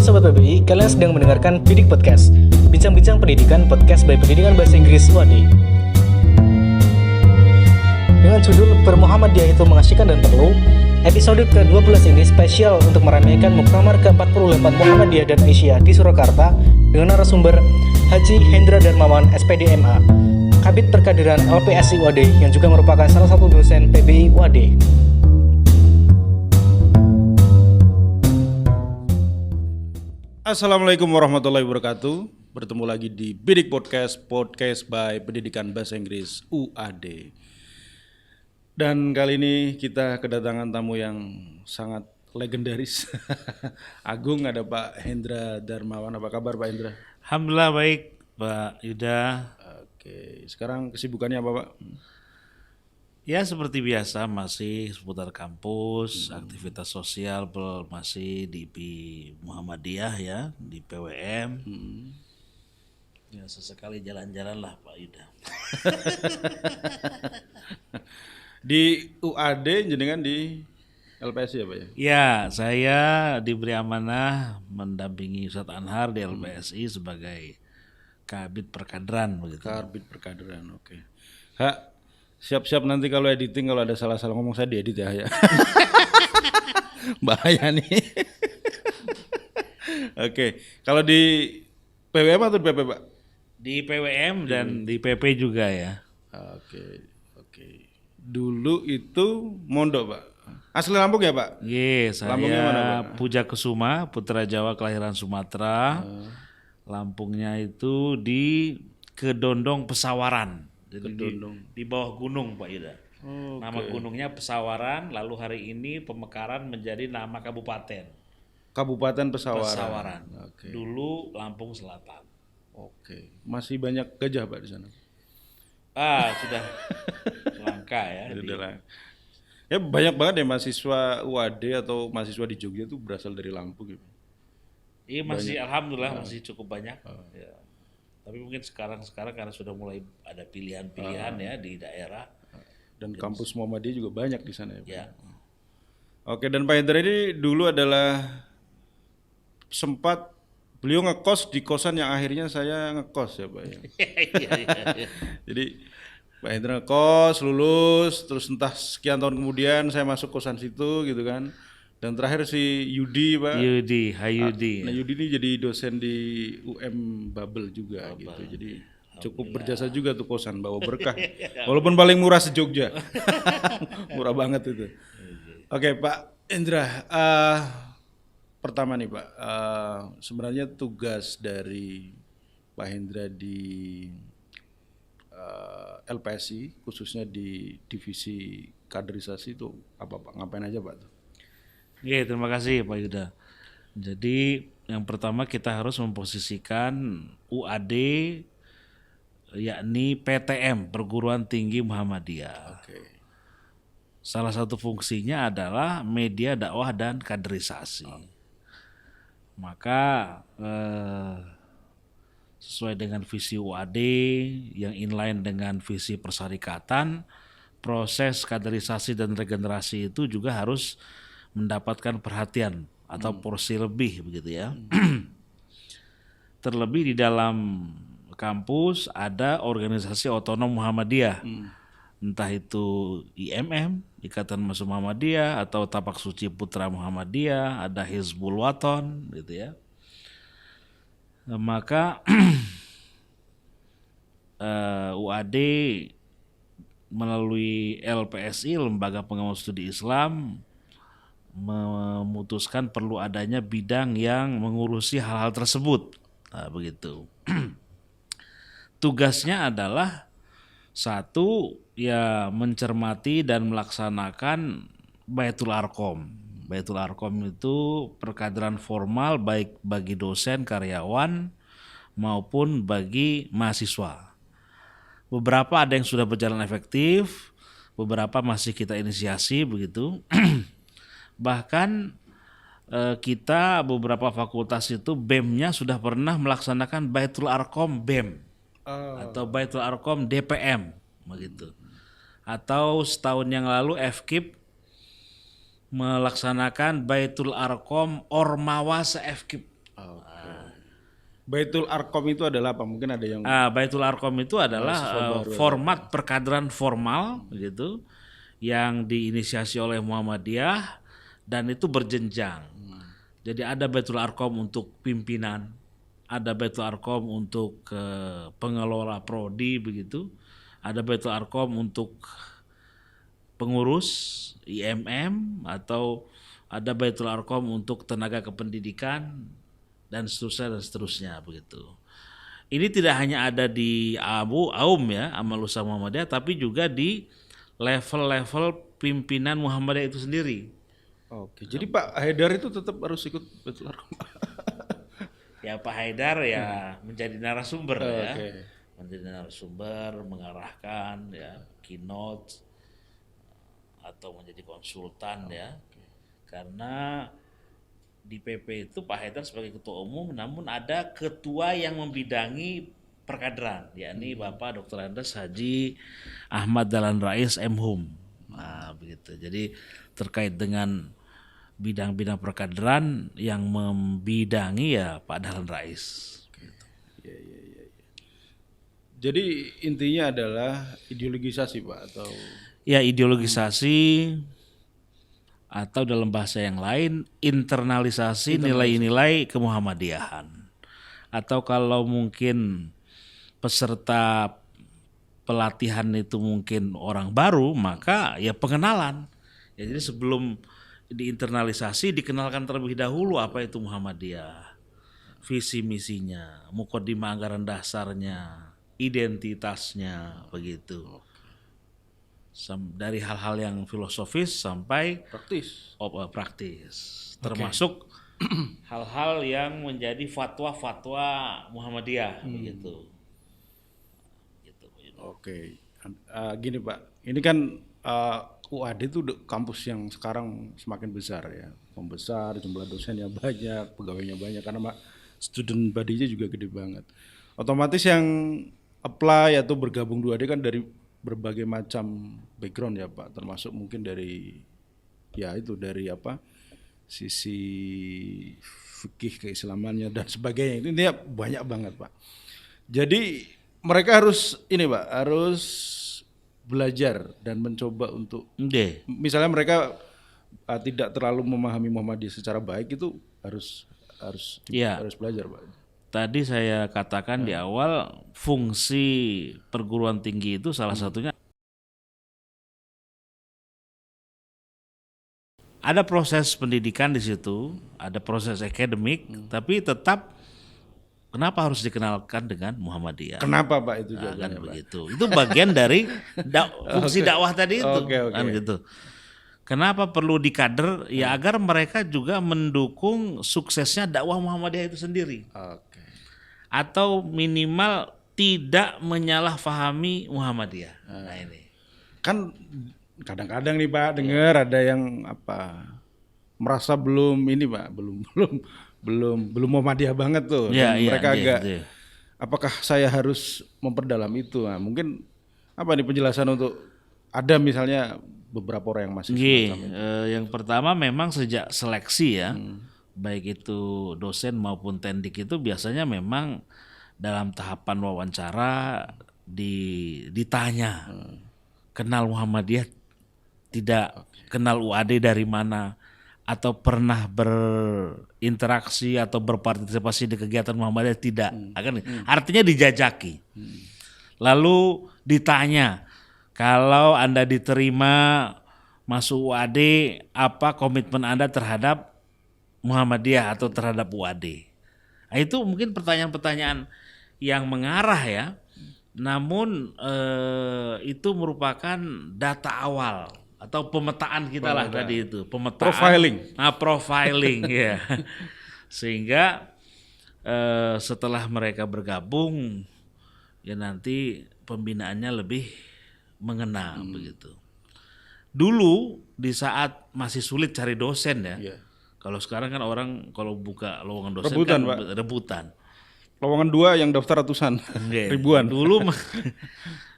Sobat PBI, kalian sedang mendengarkan Bidik Podcast, bincang-bincang pendidikan podcast by Pendidikan Bahasa Inggris UAD. Dengan judul Bermuhammadiyah itu mengasyikan dan perlu, episode ke-12 ini spesial untuk meramaikan Muktamar ke-48 Muhammadiyah dan Aisyah di Surakarta dengan narasumber Haji Hendra Darmawan SPD MA, Kabid Perkadiran LPSI UAD yang juga merupakan salah satu dosen PBI UAD. Assalamualaikum warahmatullahi wabarakatuh. Bertemu lagi di Bidik Podcast by Pendidikan Bahasa Inggris UAD. Dan kali ini kita kedatangan tamu yang sangat legendaris. Agung, ada Pak Hendra Darmawan. Apa kabar Pak Hendra? Alhamdulillah baik Pak Yuda. Oke, sekarang kesibukannya apa Pak? Ya seperti biasa masih seputar kampus, aktivitas sosial masih di Muhammadiyah ya, di PWM. Ya sesekali jalan-jalan lah Pak Yuda. Di UAD jenengan di LPSI ya Pak ya? Ya saya diberi amanah mendampingi Ustadz Anhar di LPSI sebagai Kabid Perkadiran begitu. Kabid Perkadiran, oke. Hak, siap-siap nanti kalau editing kalau ada salah-salah ngomong saya diedit ya. Bahaya nih. Oke, kalau di PWM atau di PP Pak? Di PWM dan di PP juga ya. Oke. Dulu itu mondok Pak. Asli Lampung ya Pak? Iya, Lampungnya mana, saya Pak? Puja Kesuma, putra Jawa kelahiran Sumatera. Lampungnya itu di Kedondong Pesawaran. Jadi di bawah gunung Pak Yuda. Nama gunungnya Pesawaran, lalu hari ini pemekaran menjadi nama kabupaten. Kabupaten Pesawaran. Pesawaran. Oke. Dulu Lampung Selatan. Oke. Masih banyak gajah Pak di sana? Sudah langka ya. Sudah lah. Ya banyak banget ya mahasiswa UAD atau mahasiswa di Jogja itu berasal dari Lampung gitu. Iya masih alhamdulillah masih cukup banyak. Ya. Tapi mungkin sekarang karena sudah mulai ada pilihan-pilihan ya di daerah. Dan kampus Muhammadiyah juga banyak di sana ya Pak? Ya. Oke, dan Pak Hendra ini dulu adalah sempat beliau ngekos di kosan yang akhirnya saya ngekos ya Pak ya. Iya. Jadi Pak Hendra ngekos, lulus, terus entah sekian tahun kemudian saya masuk kosan situ gitu kan. Dan terakhir si Yudi Pak. Hayudi. Nah Yudi ini jadi dosen di UM Babel juga gitu. Jadi cukup berjasa juga tuh kosan, bawa berkah. Walaupun paling murah se-Jogja. Murah banget itu. Oke Pak Hendra, pertama nih Pak, sebenarnya tugas dari Pak Hendra di LPSI, khususnya di divisi kaderisasi itu apa Pak? Ngapain aja Pak tuh? Iya, terima kasih Pak Yuda. Jadi yang pertama kita harus memposisikan UAD yakni PTM, Perguruan Tinggi Muhammadiyah. Oke. Salah satu fungsinya adalah media dakwah dan kaderisasi. Maka sesuai dengan visi UAD yang inline dengan visi persyarikatan, proses kaderisasi dan regenerasi itu juga harus mendapatkan perhatian atau porsi lebih begitu ya. Terlebih di dalam kampus ada organisasi otonom Muhammadiyah. Entah itu IMM, Ikatan Mahasiswa Muhammadiyah, atau Tapak Suci Putra Muhammadiyah, ada Hizbul Waton gitu ya. Nah, maka UAD melalui LPSI, Lembaga Pengawas Studi Islam, memutuskan perlu adanya bidang yang mengurusi hal-hal tersebut. Nah, begitu. Tugasnya adalah satu, ya mencermati dan melaksanakan Baitul Arqam. Baitul Arqam itu perkadiran formal baik bagi dosen, karyawan maupun bagi mahasiswa. Beberapa ada yang sudah berjalan efektif, beberapa masih kita inisiasi begitu. Bahkan kita beberapa fakultas itu BEM-nya sudah pernah melaksanakan Baitul Arqam BEM atau Baitul Arqam DPM begitu. Atau setahun yang lalu FKIP melaksanakan Baitul Arqam Ormawa se-FKIP. Baitul Arqam itu adalah apa? Mungkin ada yang Baitul Arqam itu adalah format perkaderan formal gitu yang diinisiasi oleh Muhammadiyah dan itu berjenjang. Jadi ada Baitul Arqam untuk pimpinan, ada Baitul Arqam untuk pengelola prodi begitu, ada Baitul Arqam untuk pengurus IMM atau ada Baitul Arqam untuk tenaga kependidikan dan seterusnya begitu. Ini tidak hanya ada di Aum ya, Amal Usaha Muhammadiyah, tapi juga di level-level pimpinan Muhammadiyah itu sendiri. Oke, jadi Pak Haidar itu tetap harus ikut Baitul Arqam. Ya Pak Haidar ya menjadi narasumber ya. Oke. Menjadi narasumber, mengarahkan ya, keynote atau menjadi konsultan ya. Karena di PP itu Pak Haidar sebagai ketua umum, namun ada ketua yang membidangi perkaderan, yakni Bapak Dr. Andes Haji Ahmad Dahlan Rais M.Hum. Nah, begitu. Jadi terkait dengan bidang-bidang perkaderan yang membidangi ya Pak Dahlan Rais. Jadi intinya adalah ideologisasi Pak atau Ya ideologisasi atau dalam bahasa yang lain internalisasi nilai-nilai kemuhammadiyahan. Atau kalau mungkin peserta pelatihan itu mungkin orang baru, maka ya pengenalan. Ya, jadi sebelum diinternalisasi dikenalkan terlebih dahulu apa itu Muhammadiyah, visi misinya, muqaddimah anggaran dasarnya, identitasnya begitu. Dari hal-hal yang filosofis sampai praktis, termasuk hal-hal yang menjadi fatwa-fatwa Muhammadiyah begitu. Oke. Gini Pak, ini kan UAD itu kampus yang sekarang semakin besar ya, membesar, jumlah dosennya banyak, pegawainya banyak karena student body-nya juga gede banget. Otomatis yang apply atau bergabung di UAD kan dari berbagai macam background ya Pak, termasuk mungkin dari sisi fikih keislamannya dan sebagainya. Ini banyak banget Pak. Jadi mereka harus belajar dan mencoba untuk misalnya mereka tidak terlalu memahami Muhammadiyah secara baik, itu harus belajar Pak. Tadi saya katakan di awal fungsi perguruan tinggi itu salah satunya ada proses pendidikan di situ, ada proses akademik, tapi tetap kenapa harus dikenalkan dengan Muhammadiyah? Kenapa Pak itu Kan jawabannya Pak? begitu. Itu bagian dari fungsi dakwah tadi itu, kan gitu. Kenapa perlu dikader? Ya agar mereka juga mendukung suksesnya dakwah Muhammadiyah itu sendiri. Atau minimal tidak menyalahfahami Muhammadiyah. Nah ini. Kan kadang-kadang nih Pak dengar ada yang merasa belum Muhammadiyah banget tuh. Mereka agak apakah saya harus memperdalam itu? Nah, mungkin apa nih penjelasan untuk ada misalnya beberapa orang yang masih yang pertama memang sejak seleksi ya, baik itu dosen maupun tendik itu biasanya memang dalam tahapan wawancara ditanya kenal Muhammadiyah tidak, kenal UAD dari mana, atau pernah berinteraksi atau berpartisipasi di kegiatan Muhammadiyah tidak, artinya dijajaki. Lalu ditanya, kalau Anda diterima masuk UAD, apa komitmen Anda terhadap Muhammadiyah atau terhadap UAD? Nah, itu mungkin pertanyaan-pertanyaan yang mengarah ya, namun itu merupakan data awal atau pemetaan kita lah tadi itu, pemetaan, profiling ya, sehingga setelah mereka bergabung ya nanti pembinaannya lebih mengena begitu. Dulu di saat masih sulit cari dosen ya. Kalau sekarang kan orang kalau buka lowongan dosen rebutan. Lowongan 2 yang daftar ratusan, ribuan.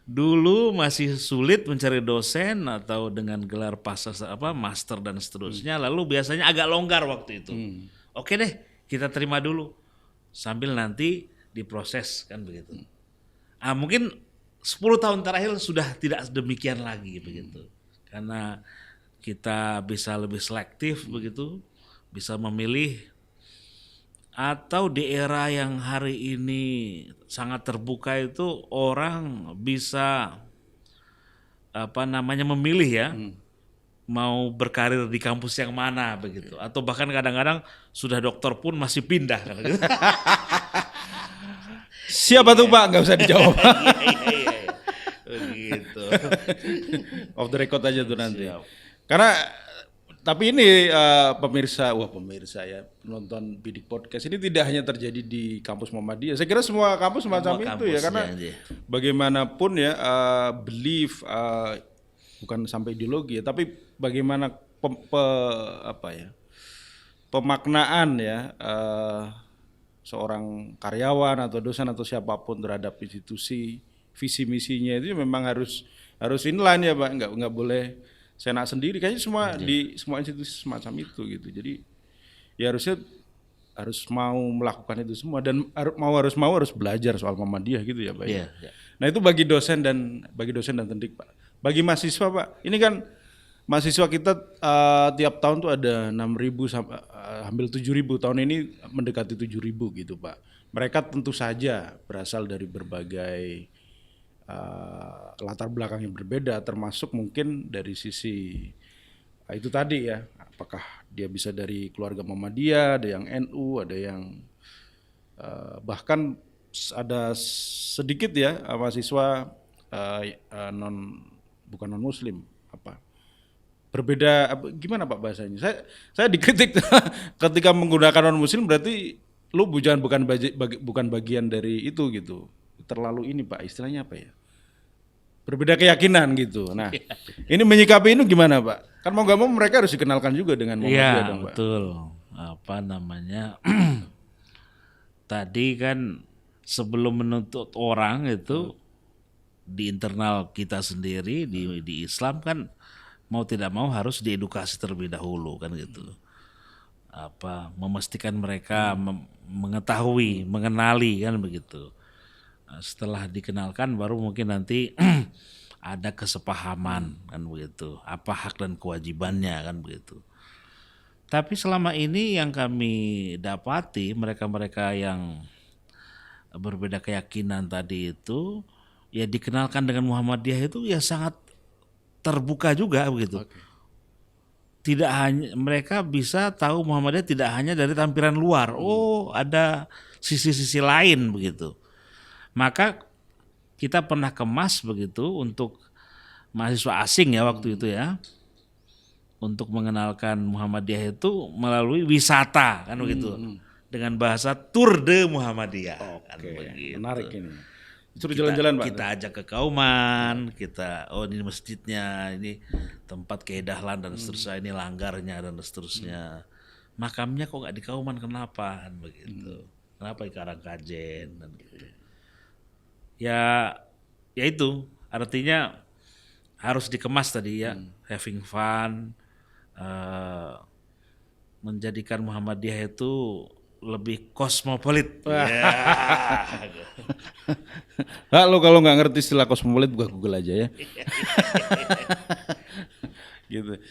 Dulu masih sulit mencari dosen atau dengan gelar master dan seterusnya. Lalu biasanya agak longgar waktu itu. Oke deh, kita terima dulu. sambil nanti diproses kan begitu. Mungkin 10 tahun terakhir sudah tidak demikian lagi begitu. Karena kita bisa lebih selektif begitu, bisa memilih. Atau di era yang hari ini sangat terbuka itu orang bisa memilih ya, mau berkarir di kampus yang mana begitu. Atau bahkan kadang-kadang sudah dokter pun masih pindah kan gitu. Siapa tuh Pak? Nggak usah dijawab. Iya. Begitu. Off the record aja tuh nanti. Siap. Karena tapi ini pemirsa ya penonton Bidik Podcast ini tidak hanya terjadi di kampus Muhammadiyah. Saya kira semua kampus semacam itu ya, karena bagaimanapun ya belief bukan sampai ideologi ya, tapi bagaimana pemaknaan ya seorang karyawan atau dosen atau siapapun terhadap institusi, visi misinya itu memang harus inline ya Pak, nggak boleh seenak sendiri. Kayaknya semua institusi semacam itu gitu. Jadi ya harus mau melakukan itu semua dan harus belajar soal Muhammadiyah gitu ya Pak. Iya. Nah itu bagi dosen dan tendik Pak. Bagi mahasiswa Pak, ini kan mahasiswa kita tiap tahun tuh ada 6.000 sampai hampir 7.000, tahun ini mendekati 7.000 gitu Pak. Mereka tentu saja berasal dari berbagai latar belakang yang berbeda, termasuk mungkin dari sisi itu tadi ya, apakah dia bisa dari keluarga Muhammadiyah, ada yang NU, ada yang bahkan ada sedikit ya mahasiswa bukan non Muslim berbeda gimana Pak bahasanya? Saya dikritik ketika menggunakan non Muslim, berarti lu bukan bagian dari itu gitu. Terlalu ini Pak, istilahnya apa ya? Berbeda keyakinan gitu. Nah, ini menyikapi ini gimana Pak? Kan mau gak mau mereka harus dikenalkan juga dengan Muhammadiyah dong Pak. Betul. Tadi kan sebelum menuntut orang itu di internal kita sendiri di Islam kan mau tidak mau harus diedukasi terlebih dahulu kan gitu. Memastikan mereka mengetahui, mengenali kan begitu. Setelah dikenalkan baru mungkin nanti ada kesepahaman kan begitu. Apa hak dan kewajibannya kan begitu. Tapi selama ini yang kami dapati mereka-mereka yang berbeda keyakinan tadi itu ya dikenalkan dengan Muhammadiyah itu ya sangat terbuka juga begitu. Okay. Tidak hanya mereka bisa tahu Muhammadiyah tidak hanya dari tampilan luar. Oh, ada sisi-sisi lain begitu. Maka kita pernah kemas begitu untuk mahasiswa asing ya waktu itu ya. Untuk mengenalkan Muhammadiyah itu melalui wisata kan begitu. Dengan bahasa Tour de Muhammadiyah kan begitu. Menarik ini. Suruh jalan-jalan Pak. Kita ajak ke Kauman, ini masjidnya, ini tempat keedahlan dan seterusnya, ini langgarnya dan seterusnya. Makamnya kok nggak di Kauman, kenapa? Kan begitu. Kenapa di Karangkajen dan gitu. Ya itu artinya harus dikemas tadi ya, having fun, menjadikan Muhammadiyah itu lebih kosmopolit. Lo kalau nggak ngerti istilah kosmopolit buka Google aja ya. Gitu.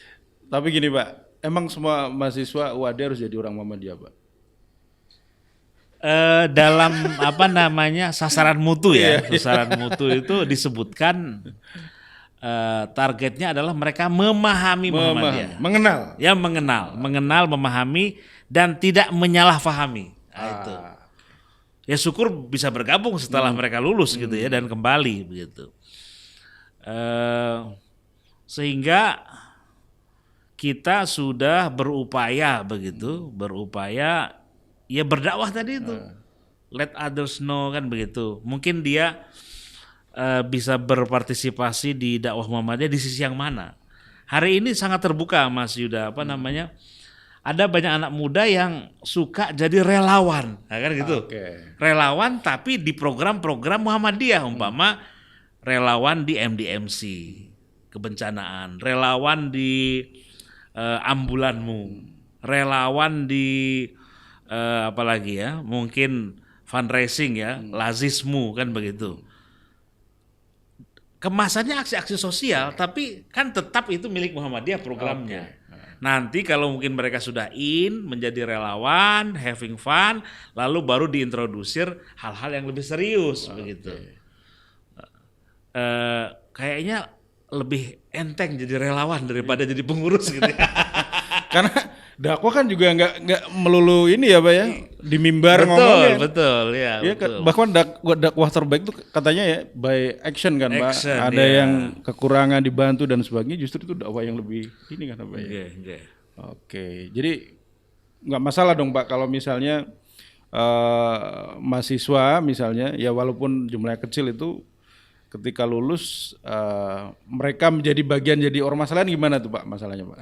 Tapi gini Pak, emang semua mahasiswa UAD harus jadi orang Muhammadiyah Pak? Dalam sasaran mutu ya, sasaran mutu itu disebutkan targetnya adalah mereka memahami Muhammadiyah. Mengenal, memahami dan tidak menyalahfahami. Itu. Ya syukur bisa bergabung setelah mereka lulus gitu ya dan kembali begitu. Sehingga kita sudah berupaya ya berdakwah tadi itu. Let others know kan begitu. Mungkin dia bisa berpartisipasi di dakwah Muhammadiyah di sisi yang mana. Hari ini sangat terbuka Mas Yuda, ada banyak anak muda yang suka jadi relawan, nah, kan gitu. Relawan tapi di program-program Muhammadiyah, umpama relawan di MDMC, kebencanaan, relawan di ambulanmu, relawan di apalagi ya, mungkin fundraising ya, lazismu kan begitu. Kemasannya aksi-aksi sosial, tapi kan tetap itu milik Muhammadiyah programnya. Nanti kalau mungkin mereka sudah menjadi relawan, having fun, lalu baru diintrodusir hal-hal yang lebih serius begitu. Kayaknya lebih enteng jadi relawan daripada jadi pengurus gitu. Karena dakwah kan juga nggak melulu ini ya Pak ya, di mimbar ngomongnya. Betul, ya. Ya, Betul. bahkan dakwah terbaik itu katanya ya by action kan Pak. Action, Ada ya. yang kekurangan dibantu dan sebagainya, justru itu dakwah yang lebih ini kan Pak ya. Oke, jadi nggak masalah dong Pak kalau misalnya mahasiswa misalnya ya walaupun jumlahnya kecil itu ketika lulus mereka menjadi bagian jadi ormas lain gimana tuh Pak masalahnya Pak?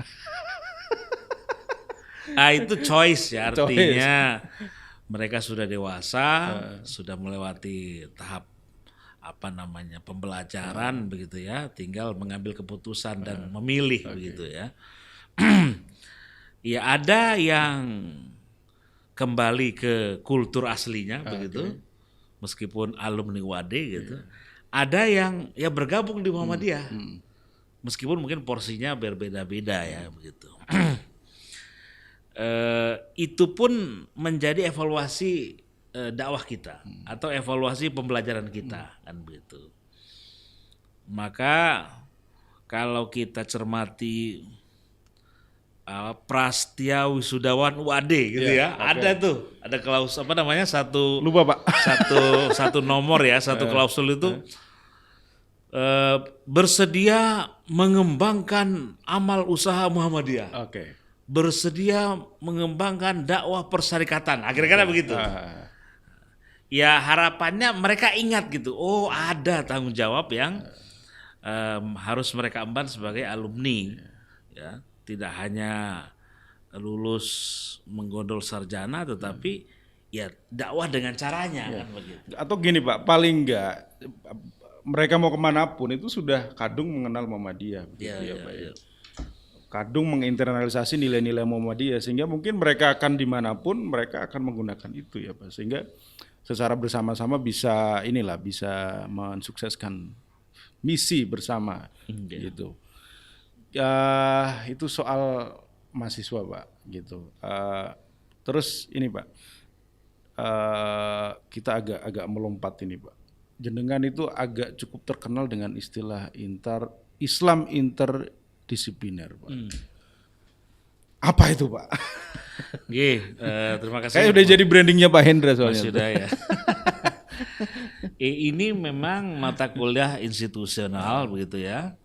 Itu choice ya, artinya mereka sudah dewasa, sudah melewati tahap pembelajaran begitu ya, tinggal mengambil keputusan dan memilih begitu ya. Ya ada yang kembali ke kultur aslinya begitu, meskipun alumni UAD gitu. Ada yang ya bergabung di Muhammadiyah, meskipun mungkin porsinya berbeda-beda ya begitu. Itu pun menjadi evaluasi dakwah kita atau evaluasi pembelajaran kita kan begitu. Maka kalau kita cermati Prastya Wisudawan UAD gitu ada tuh, ada klausul Lupa Pak. satu nomor ya, satu klausul itu bersedia mengembangkan amal usaha Muhammadiyah. Bersedia mengembangkan dakwah persyarikatan. Akhirnya begitu. Ya harapannya mereka ingat gitu. Oh ada tanggung jawab yang harus mereka emban sebagai alumni. Ya, tidak hanya lulus menggondol sarjana, tetapi ya dakwah dengan caranya kan begitu. Atau gini Pak, paling enggak mereka mau kemanapun itu sudah kadung mengenal Muhammadiyah. Kadung menginternalisasi nilai-nilai Muhammadiyah sehingga mungkin mereka akan dimanapun mereka akan menggunakan itu ya Pak, sehingga secara bersama-sama bisa mensukseskan misi bersama gitu. Ya itu soal mahasiswa Pak gitu. Terus ini Pak, kita agak melompat ini Pak. Jenengan itu agak cukup terkenal dengan istilah Islam interdisipliner Pak. Apa itu Pak? Terima kasih. Kayak udah jadi brandingnya Pak Hendra soalnya. Sudah ya. Ini memang mata kuliah institusional begitu ya.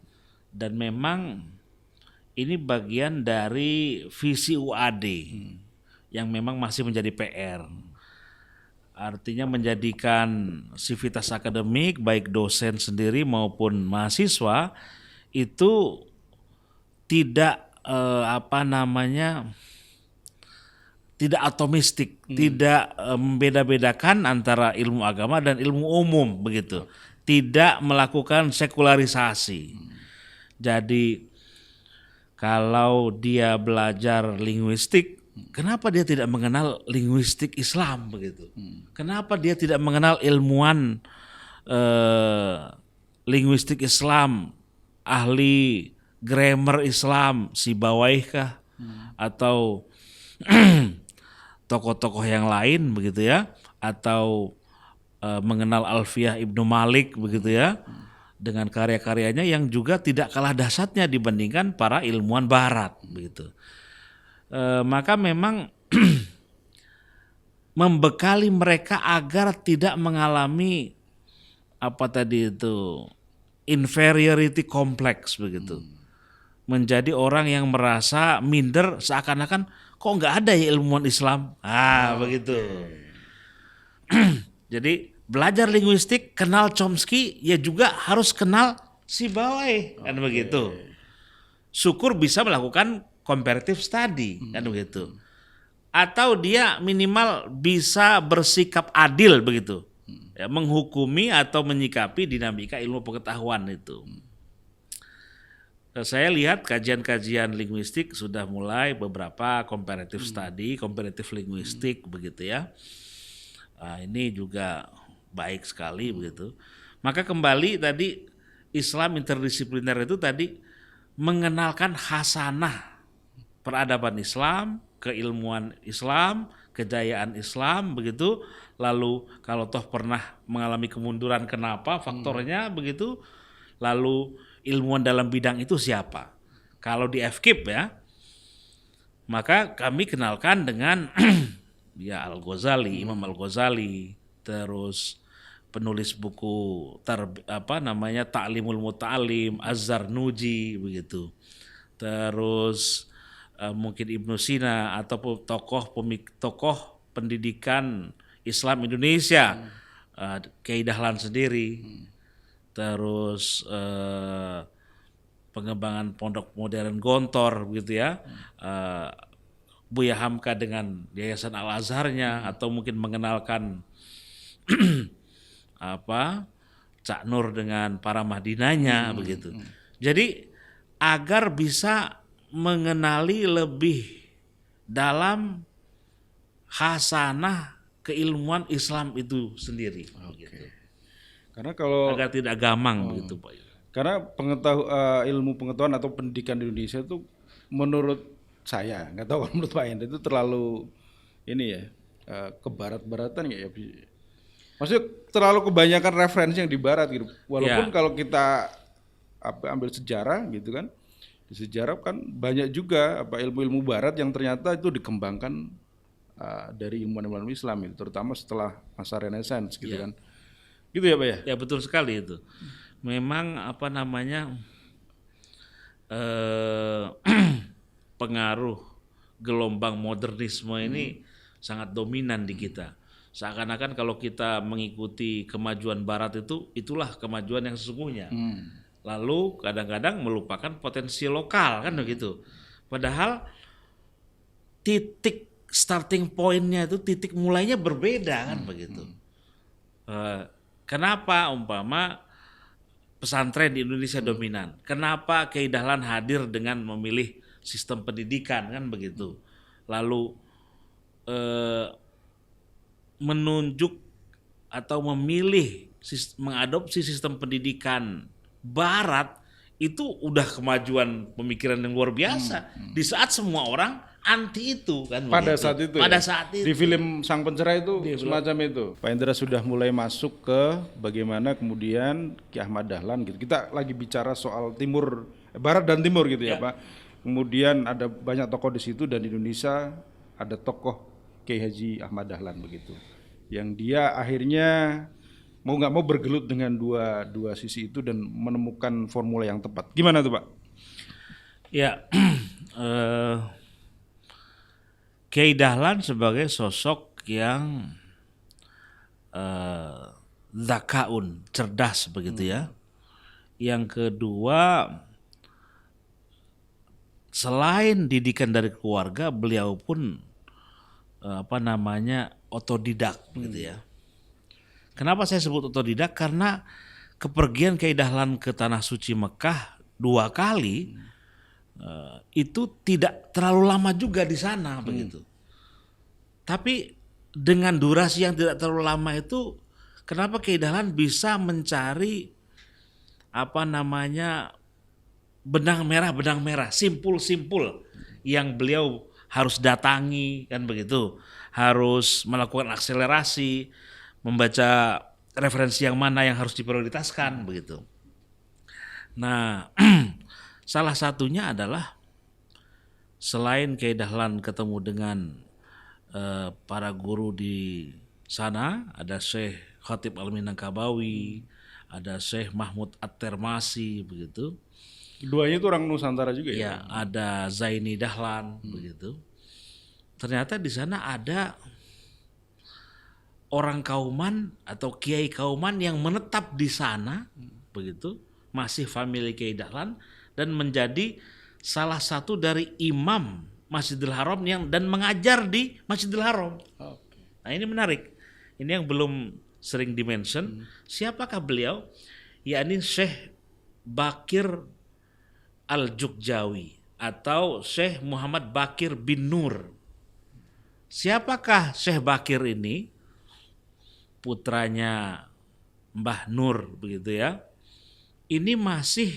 Dan memang ini bagian dari visi UAD yang memang masih menjadi PR. Artinya menjadikan sivitas akademik baik dosen sendiri maupun mahasiswa itu tidak tidak atomistik, tidak membeda-bedakan antara ilmu agama dan ilmu umum begitu. Tidak melakukan sekularisasi. Jadi kalau dia belajar linguistik, kenapa dia tidak mengenal linguistik Islam begitu? Kenapa dia tidak mengenal ilmuwan linguistik Islam, ahli grammar Islam, Sibawayh kah? Atau tokoh-tokoh yang lain begitu ya? Atau mengenal Alfiyah Ibnu Malik begitu ya? Dengan karya-karyanya yang juga tidak kalah dahsyatnya dibandingkan para ilmuwan barat begitu. Maka memang membekali mereka agar tidak mengalami inferiority complex begitu. Menjadi orang yang merasa minder seakan-akan kok nggak ada ya ilmuwan Islam. Begitu. Jadi belajar linguistik, kenal Chomsky, ya juga harus kenal Sibawayh, kan begitu. Syukur bisa melakukan comparative study, kan begitu. Atau dia minimal bisa bersikap adil begitu, ya, menghukumi atau menyikapi dinamika ilmu pengetahuan itu. saya lihat kajian-kajian linguistik sudah mulai beberapa comparative study, comparative linguistik begitu ya. Ini juga baik sekali begitu. Maka kembali tadi Islam interdisipliner itu tadi mengenalkan khasanah peradaban Islam, keilmuan Islam, kejayaan Islam begitu. Lalu kalau toh pernah mengalami kemunduran kenapa faktornya begitu. Lalu ilmuwan dalam bidang itu siapa? Kalau di FKIP ya, maka kami kenalkan dengan ya Al-Ghazali, Imam Al-Ghazali, terus penulis buku Ta'limul Muta'alim, Az-Zarnuji begitu. Terus mungkin Ibnu Sina atau tokoh pendidikan Islam Indonesia, Kiai Dahlan sendiri. Terus pengembangan Pondok Modern Gontor begitu ya, Buya Hamka dengan Yayasan Al Azharnya, atau mungkin mengenalkan Cak Nur dengan para Madinahnya begitu. Jadi agar bisa mengenali lebih dalam khasanah keilmuan Islam itu sendiri. Gitu. Karena kalau agar tidak gamang begitu Pak. Karena ilmu pengetahuan atau pendidikan di Indonesia itu menurut saya, nggak tahu kalau menurut Pak Hendra itu terlalu ini ya, ke barat-baratan ya. Maksudnya terlalu kebanyakan referensi yang di barat gitu. Walaupun kalau kita ambil sejarah gitu kan, di sejarah kan banyak juga ilmu-ilmu barat yang ternyata itu dikembangkan dari ilmuwan-ilmuwan Islam itu, terutama setelah masa Renaissance gitu kan. Gitu ya Pak ya? Ya betul sekali itu. Memang pengaruh gelombang modernisme ini sangat dominan di kita. Seakan-akan kalau kita mengikuti kemajuan barat itulah kemajuan yang sesungguhnya. Lalu kadang-kadang melupakan potensi lokal kan begitu. Padahal titik starting point-nya itu, titik mulainya berbeda kan begitu. Kenapa umpama pesantren di Indonesia dominan? Kenapa Kiai Dahlan hadir dengan memilih sistem pendidikan kan begitu? Lalu menunjuk atau memilih mengadopsi sistem pendidikan Barat itu udah kemajuan pemikiran yang luar biasa. Di saat semua orang anti itu kan pada begitu. saat itu pada ya? saat itu di film Sang Pencerah itu semacam itu. Pak Hendra sudah mulai masuk ke bagaimana kemudian Ki Ahmad Dahlan gitu. Kita lagi bicara soal barat dan timur gitu ya Pak. Kemudian ada banyak tokoh di situ, dan di Indonesia ada tokoh Kiai Haji Ahmad Dahlan begitu, yang dia akhirnya mau nggak mau bergelut dengan dua sisi itu dan menemukan formula yang tepat. Gimana tuh Pak? Ya, Kiai Dahlan sebagai sosok yang zakaun, cerdas begitu ya. Yang kedua, selain didikan dari keluarga, beliau pun otodidak gitu ya. Kenapa saya sebut otodidak? Karena kepergian Kiai Dahlan ke Tanah Suci Mekah 2 kali itu tidak terlalu lama juga di sana begitu. Tapi dengan durasi yang tidak terlalu lama itu, kenapa Kiai Dahlan bisa mencari benang merah, simpul-simpul yang beliau harus datangi kan begitu, harus melakukan akselerasi, membaca referensi yang mana yang harus diprioritaskan begitu. Nah, salah satunya adalah selain Kiai Dahlan ketemu dengan para guru di sana, ada Syekh Khatib Al-Minangkabawi, ada Syekh Mahmud At-Termasi begitu. Keduanya itu orang Nusantara juga ya? Ya, ada Zaini Dahlan begitu. Ternyata di sana ada orang Kauman atau kiai Kauman yang menetap di sana begitu, masih famili Kiai Dahlan, dan menjadi salah satu dari imam Masjidil Haram dan mengajar di Masjidil Haram. Nah, ini menarik. Ini yang belum sering dimention. Siapakah beliau? Yakni Syekh Bakir Al-Jukjawi atau Syekh Muhammad Bakir bin Nur. Siapakah Syekh Bakir ini? Putranya Mbah Nur begitu ya. Ini masih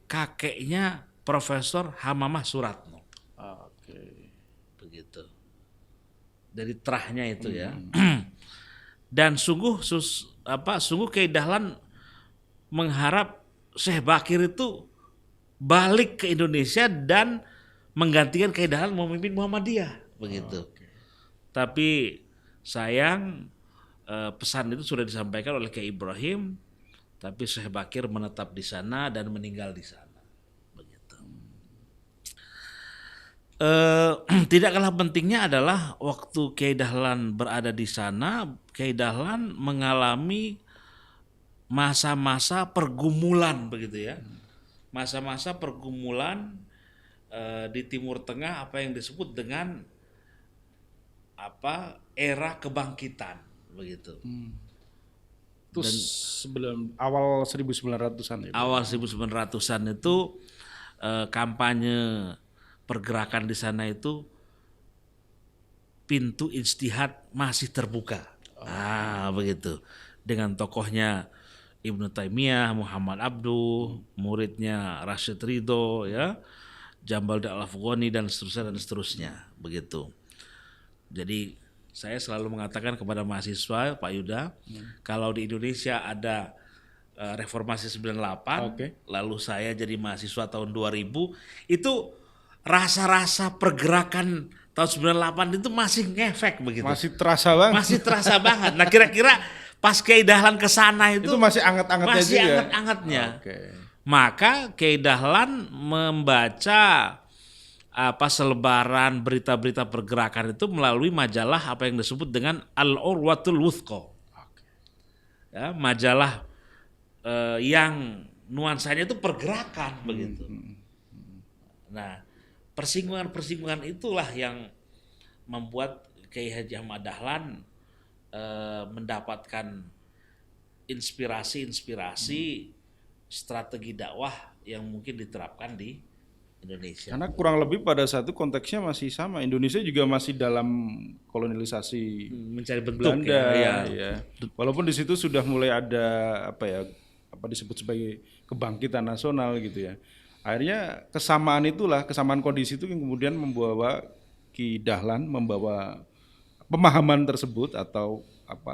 kakeknya Profesor Hamamah Suratno. Oke. Begitu. Dari terahnya itu ya. Dan sungguh Kiai Dahlan mengharap Syekh Bakir itu balik ke Indonesia dan menggantikan Kiai Dahlan memimpin Muhammadiyah begitu. Tapi sayang pesan itu sudah disampaikan oleh Kiai Ibrahim, tapi Syekh Bakir menetap di sana dan meninggal di sana. Begitu. Tidak kalah pentingnya adalah waktu Kiai Dahlan berada di sana, Kiai Dahlan mengalami masa-masa pergumulan begitu ya. Masa-masa pergumulan di Timur Tengah, apa yang disebut dengan era kebangkitan begitu. Itu sebelum awal 1900-an ya. Awal 1900-an itu kampanye pergerakan di sana itu pintu ijtihad masih terbuka. Begitu. Dengan tokohnya Ibnu Taimiyah, Muhammad Abduh, muridnya Rashid Ridho, ya, Jambal Al-Afghani dan seterusnya, begitu. Jadi saya selalu mengatakan kepada mahasiswa, Pak Yuda, kalau di Indonesia ada reformasi 98, lalu saya jadi mahasiswa tahun 2000, itu rasa-rasa pergerakan tahun 98 itu masih ngefek begitu. Masih terasa banget. Masih terasa banget. Nah, kira-kira pas Kiai Dahlan ke sana itu masih anget-angetnya masih juga. anget-angetnya. Maka Kiai Dahlan membaca selebaran berita-berita pergerakan itu melalui majalah apa yang disebut dengan Al-Urwatul Wuthqa. Ya, majalah yang nuansanya itu pergerakan begitu. Nah, persinggungan-persinggungan itulah yang membuat Kiai Haji Ahmad Dahlan mendapatkan inspirasi strategi dakwah yang mungkin diterapkan di Indonesia. Karena kurang lebih pada saat itu konteksnya masih sama. Indonesia juga masih dalam kolonialisasi mencari bentuk Belanda, ya. Walaupun di situ sudah mulai ada apa disebut sebagai kebangkitan nasional gitu ya. Akhirnya kesamaan kondisi itu yang kemudian membawa Ki Dahlan membawa pemahaman tersebut atau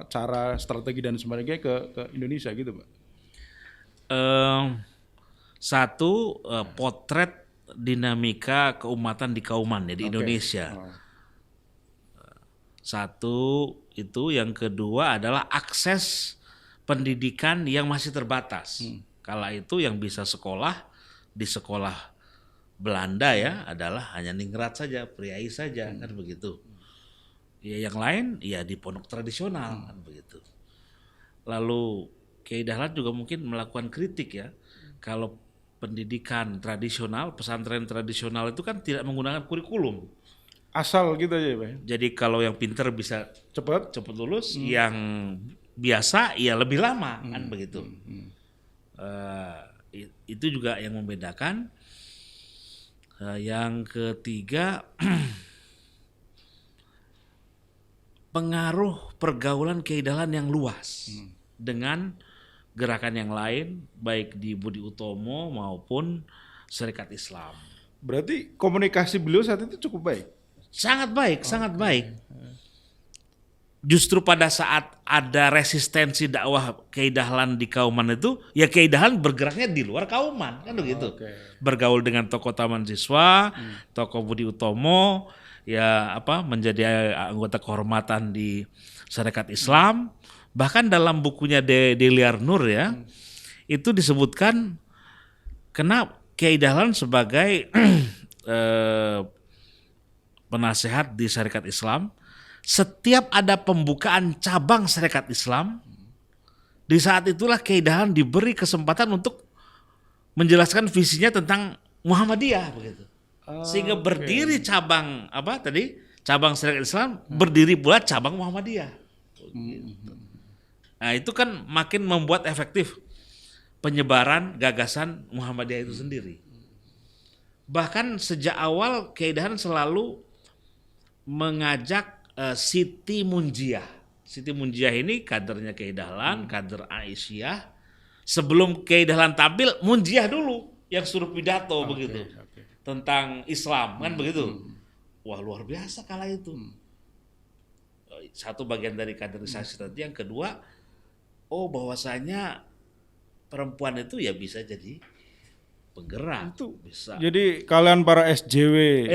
cara strategi dan sebagainya ke Indonesia gitu, Pak. Potret dinamika keumatan di Kauman ya di Indonesia. Satu itu, yang kedua adalah akses pendidikan yang masih terbatas. Kala itu yang bisa sekolah di sekolah Belanda ya adalah hanya ningrat saja, priai saja kan begitu. Ya yang lain ya di pondok tradisional kan begitu. Lalu Kiai Dahlan juga mungkin melakukan kritik ya. Kalau pendidikan tradisional, pesantren tradisional itu kan tidak menggunakan kurikulum. Asal gitu aja, Pak. Jadi kalau yang pinter bisa cepat lulus, yang biasa ya lebih lama kan begitu. Itu juga yang membedakan. Yang ketiga, pengaruh pergaulan Kiai Dahlan yang luas dengan gerakan yang lain, baik di Budi Utomo maupun Serikat Islam. Berarti komunikasi beliau saat itu cukup baik? Sangat baik, sangat baik. Justru pada saat ada resistensi dakwah Kiai Dahlan di Kauman itu, ya Kiai Dahlan bergeraknya di luar Kauman, kan begitu. Bergaul dengan tokoh Taman Siswa, tokoh Budi Utomo, ya menjadi anggota kehormatan di Serikat Islam. Bahkan dalam bukunya Deliar Nur ya, itu disebutkan kenapa Kiai Dahlan sebagai penasehat di Serikat Islam, setiap ada pembukaan cabang Serikat Islam, di saat itulah Kiai Dahlan diberi kesempatan untuk menjelaskan visinya tentang Muhammadiyah begitu. Sehingga berdiri cabang cabang Serikat Islam, berdiri pula cabang Muhammadiyah. Nah itu kan makin membuat efektif penyebaran gagasan Muhammadiyah itu sendiri. Bahkan sejak awal Kiai Dahlan selalu mengajak Siti Munjiah. Siti Munjiah ini kadernya Kiai Dahlan, kader Aisyah. Sebelum Kiai Dahlan tampil, Munjiah dulu yang suruh pidato begitu tentang Islam kan begitu. Wah luar biasa kala itu. Satu bagian dari kaderisasi tadi. Yang kedua, bahwasanya perempuan itu ya bisa jadi penggerak. Itu bisa. Jadi kalian para SJW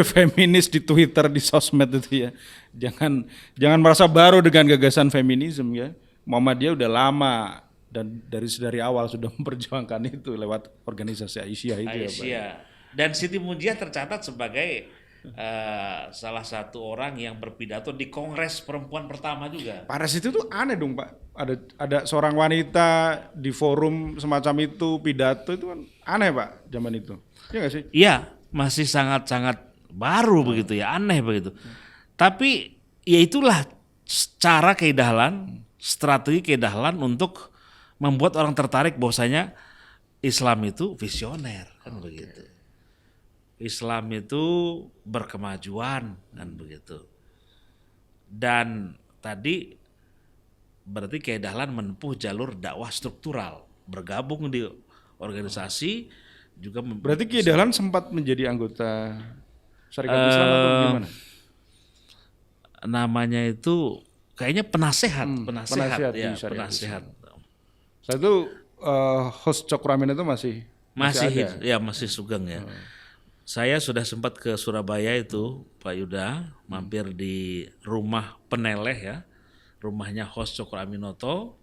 feminis di Twitter, di sosmed itu ya, jangan merasa baru dengan gagasan feminisme ya. Muhammadiyah udah lama dan dari awal sudah memperjuangkan itu lewat organisasi Aisyah itu ya Pak. Dan Siti Munjiah tercatat sebagai salah satu orang yang berpidato di Kongres Perempuan pertama juga. Pada situ tuh aneh dong Pak. Ada seorang wanita di forum semacam itu pidato, itu kan aneh Pak zaman itu. Iya nggak sih? Iya, masih sangat-sangat baru begitu ya, aneh begitu. Tapi ya itulah cara Kiai Dahlan, strategi Kiai Dahlan untuk membuat orang tertarik bahwasanya Islam itu visioner kan begitu. Islam itu berkemajuan kan begitu. Dan tadi berarti Kiai Dahlan menempuh jalur dakwah struktural, bergabung di organisasi juga. Berarti Kiai Dahlan sempat menjadi anggota Syarikat Islam atau gimana? Namanya itu kayaknya penasehat di ya, Syarikat penasehat. Saya itu host Cokroamin itu masih ada. Ya masih sugeng ya. Saya sudah sempat ke Surabaya itu Pak Yuda, mampir di rumah Peneleh ya, rumahnya host Cokroaminoto.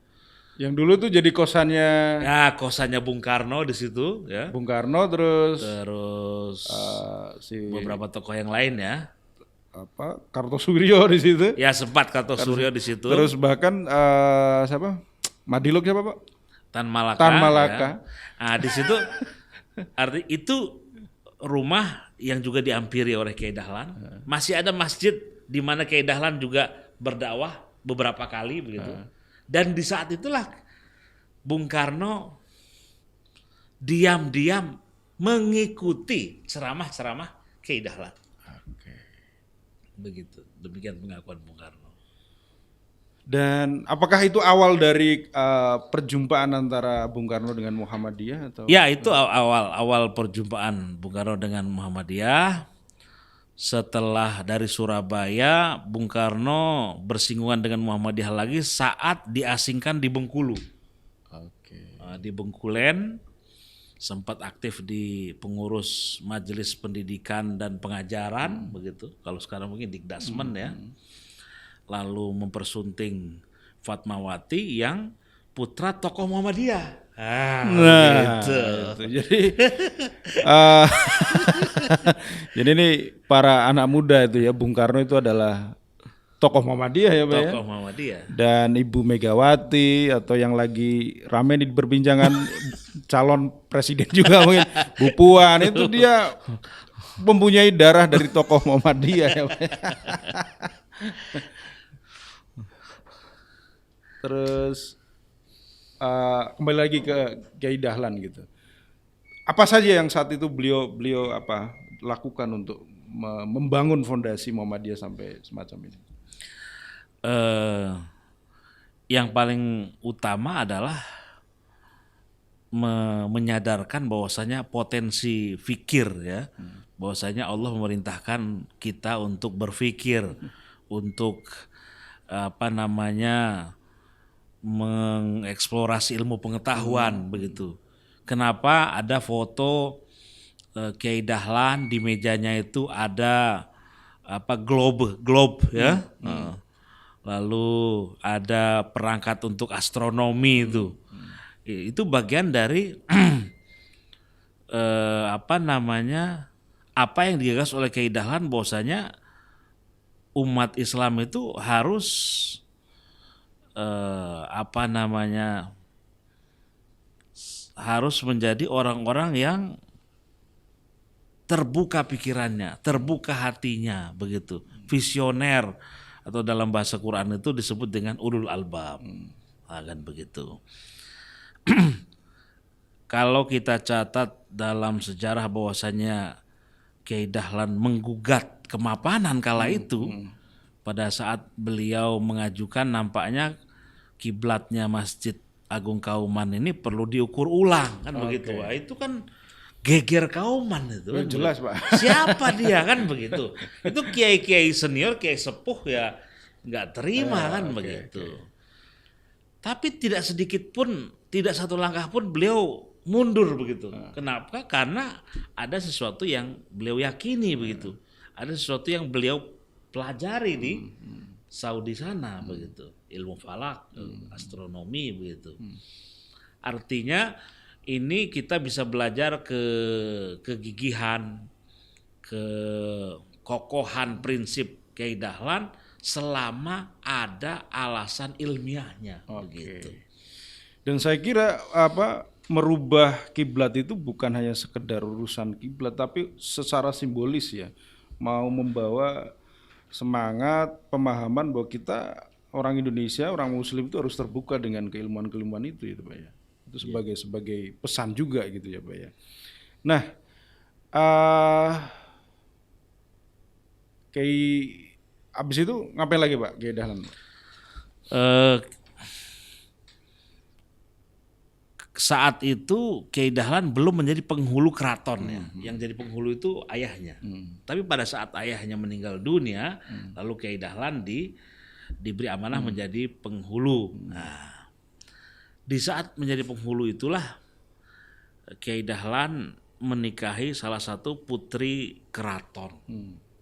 Yang dulu tuh jadi kosannya. Ya kosannya Bung Karno di situ ya. Bung Karno terus si beberapa tokoh yang lain ya. Kartosuryo di situ. Ya sempat Kartosuryo di situ. Terus bahkan siapa? Madilog siapa Pak? Tan Malaka. Ya. Nah di situ arti itu rumah yang juga diampiri oleh Kiai Dahlan. Masih ada masjid di mana Kiai Dahlan juga berdakwah beberapa kali begitu. Dan di saat itulah Bung Karno diam-diam mengikuti ceramah-ceramah Kiai Dahlan. Begitu, demikian pengakuan Bung Karno. Dan apakah itu awal dari perjumpaan antara Bung Karno dengan Muhammadiyah atau? Ya, itu awal perjumpaan Bung Karno dengan Muhammadiyah. Setelah dari Surabaya, Bung Karno bersinggungan dengan Muhammadiyah lagi saat diasingkan di Bengkulu. Di Bengkulen, sempat aktif di pengurus Majelis Pendidikan dan Pengajaran, begitu. Kalau sekarang mungkin Dikdasmen ya. Lalu mempersunting Fatmawati yang putra tokoh Muhammadiyah. Gitu. Jadi ini para anak muda itu ya, Bung Karno itu adalah tokoh Muhammadiyah ya Pak ya. Tokoh Muhammadiyah. Dan Ibu Megawati atau yang lagi rame di perbincangan calon presiden juga mungkin Bu Puan, itu dia mempunyai darah dari tokoh Muhammadiyah ya Pak. Terus kembali lagi ke Kiai Dahlan gitu. Apa saja yang saat itu beliau lakukan untuk membangun fondasi Muhammadiyah sampai semacam ini? Yang paling utama adalah menyadarkan bahwasanya potensi fikir ya, bahwasanya Allah memerintahkan kita untuk berpikir, untuk mengeksplorasi ilmu pengetahuan begitu. Kenapa ada foto Kiai Dahlan di mejanya itu ada globe ya. Lalu ada perangkat untuk astronomi itu. Itu bagian dari apa yang digagas oleh Kiai Dahlan bahwasanya umat Islam itu harus harus menjadi orang-orang yang terbuka pikirannya, terbuka hatinya, begitu. Visioner atau dalam bahasa Quran itu disebut dengan ulul albab. Kan begitu. kalau kita catat dalam sejarah bahwasanya Kiai Dahlan menggugat kemapanan kala itu, pada saat beliau mengajukan nampaknya kiblatnya Masjid Agung Kauman ini perlu diukur ulang kan begitu. Wah, itu kan geger Kauman itu kan. Jelas Pak. Siapa dia kan begitu. Itu kiai-kiai senior, kiai sepuh ya nggak terima kan begitu. Tapi tidak sedikit pun, tidak satu langkah pun beliau mundur begitu. Kenapa? Karena ada sesuatu yang beliau yakini begitu. Ada sesuatu yang beliau pelajari di Saudi sana begitu. Ilmu falak, astronomi begitu. Artinya ini kita bisa belajar kegigihan, kekokohan prinsip Kiai Dahlan selama ada alasan ilmiahnya begitu. Dan saya kira merubah kiblat itu bukan hanya sekedar urusan kiblat, tapi secara simbolis ya, mau membawa semangat pemahaman bahwa kita orang Indonesia, orang Muslim itu harus terbuka dengan keilmuan-keilmuan itu Pak ya. Itu sebagai pesan juga gitu ya Pak ya. Nah, abis itu ngapain lagi Pak Kiai Dahlan? Saat itu Kiai Dahlan belum menjadi penghulu keraton ya. Yang jadi penghulu itu ayahnya. Tapi pada saat ayahnya meninggal dunia, lalu Kiai Dahlan diberi amanah menjadi penghulu. Nah, di saat menjadi penghulu itulah Kiai Dahlan menikahi salah satu putri keraton.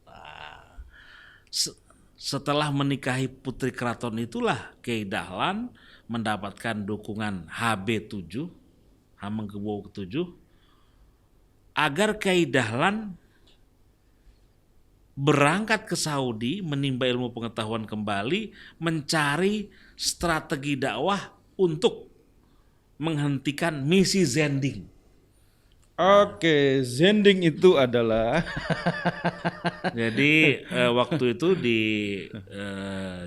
Nah, setelah menikahi putri keraton itulah Kiai Dahlan mendapatkan dukungan HB7, Hamengkubuwono ke-7, agar Kiai Dahlan berangkat ke Saudi menimba ilmu pengetahuan kembali, mencari strategi dakwah untuk menghentikan misi Zending. Oke, Zending itu adalah jadi waktu itu di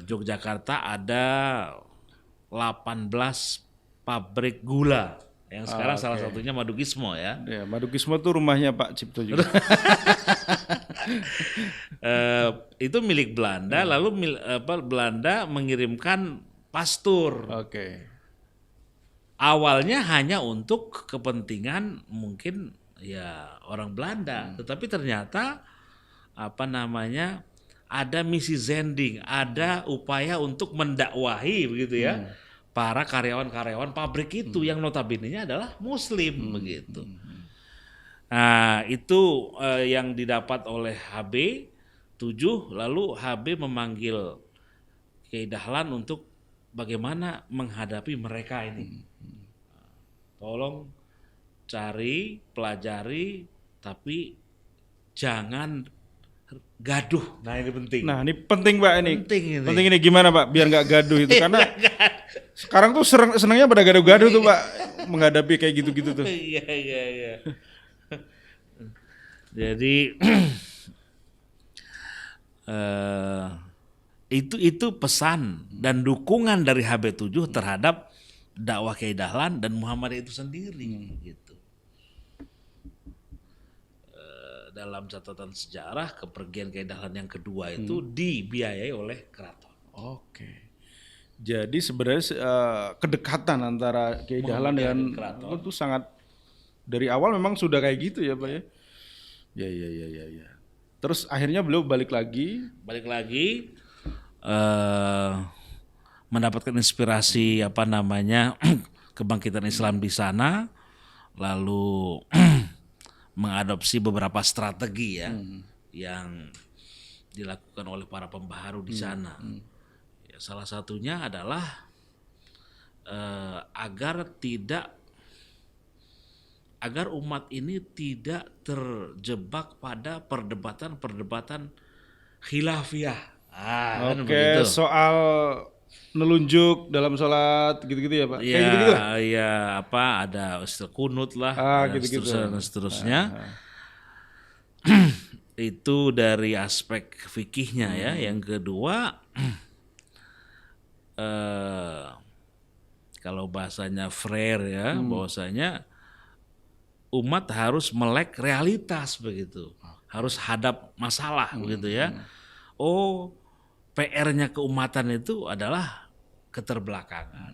Yogyakarta ada 18 pabrik gula yang sekarang salah satunya Madukismo ya. Ya, Madukismo itu rumahnya Pak Cipto juga. Itu milik Belanda, lalu Belanda mengirimkan pastur. Oke. Awalnya hanya untuk kepentingan mungkin ya orang Belanda, tetapi ternyata ada misi Zending, ada upaya untuk mendakwahi begitu ya para karyawan-karyawan pabrik itu yang notabene-nya adalah Muslim begitu. Nah, itu yang didapat oleh HB7, lalu HB memanggil Kiai Dahlan untuk bagaimana menghadapi mereka ini. Tolong cari, pelajari, tapi jangan gaduh. Nah ini penting. Nah ini penting Pak ini. Penting ini gimana Pak biar nggak gaduh itu karena sekarang tuh senangnya pada gaduh-gaduh tuh Pak menghadapi kayak gitu-gitu tuh. Iya. Jadi itu pesan dan dukungan dari HB7 terhadap dakwah Kiai Dahlan dan Muhammadiyah itu sendiri gitu. Dalam catatan sejarah kepergian Kiai Dahlan yang kedua itu dibiayai oleh keraton. Oke. Jadi sebenarnya kedekatan antara Kiai Dahlan dengan keraton itu sangat dari awal memang sudah kayak gitu ya Pak ya. Ya. Terus akhirnya beliau balik lagi mendapatkan inspirasi kebangkitan Islam di sana, lalu mengadopsi beberapa strategi ya yang dilakukan oleh para pembaharu di sana. Ya, salah satunya adalah agar umat ini tidak terjebak pada perdebatan khilafiyah. Oke, soal nelunjuk dalam sholat gitu-gitu ya Pak? Kayak gitu-gitu lah? Iya, ada istilah kunut lah, gitu-gitu. Dan seterusnya. Itu dari aspek fikihnya ya. Yang kedua, kalau bahasanya Freire ya, bahwasanya umat harus melek realitas begitu, harus hadap masalah begitu ya. Oh, PR-nya keumatan itu adalah keterbelakangan,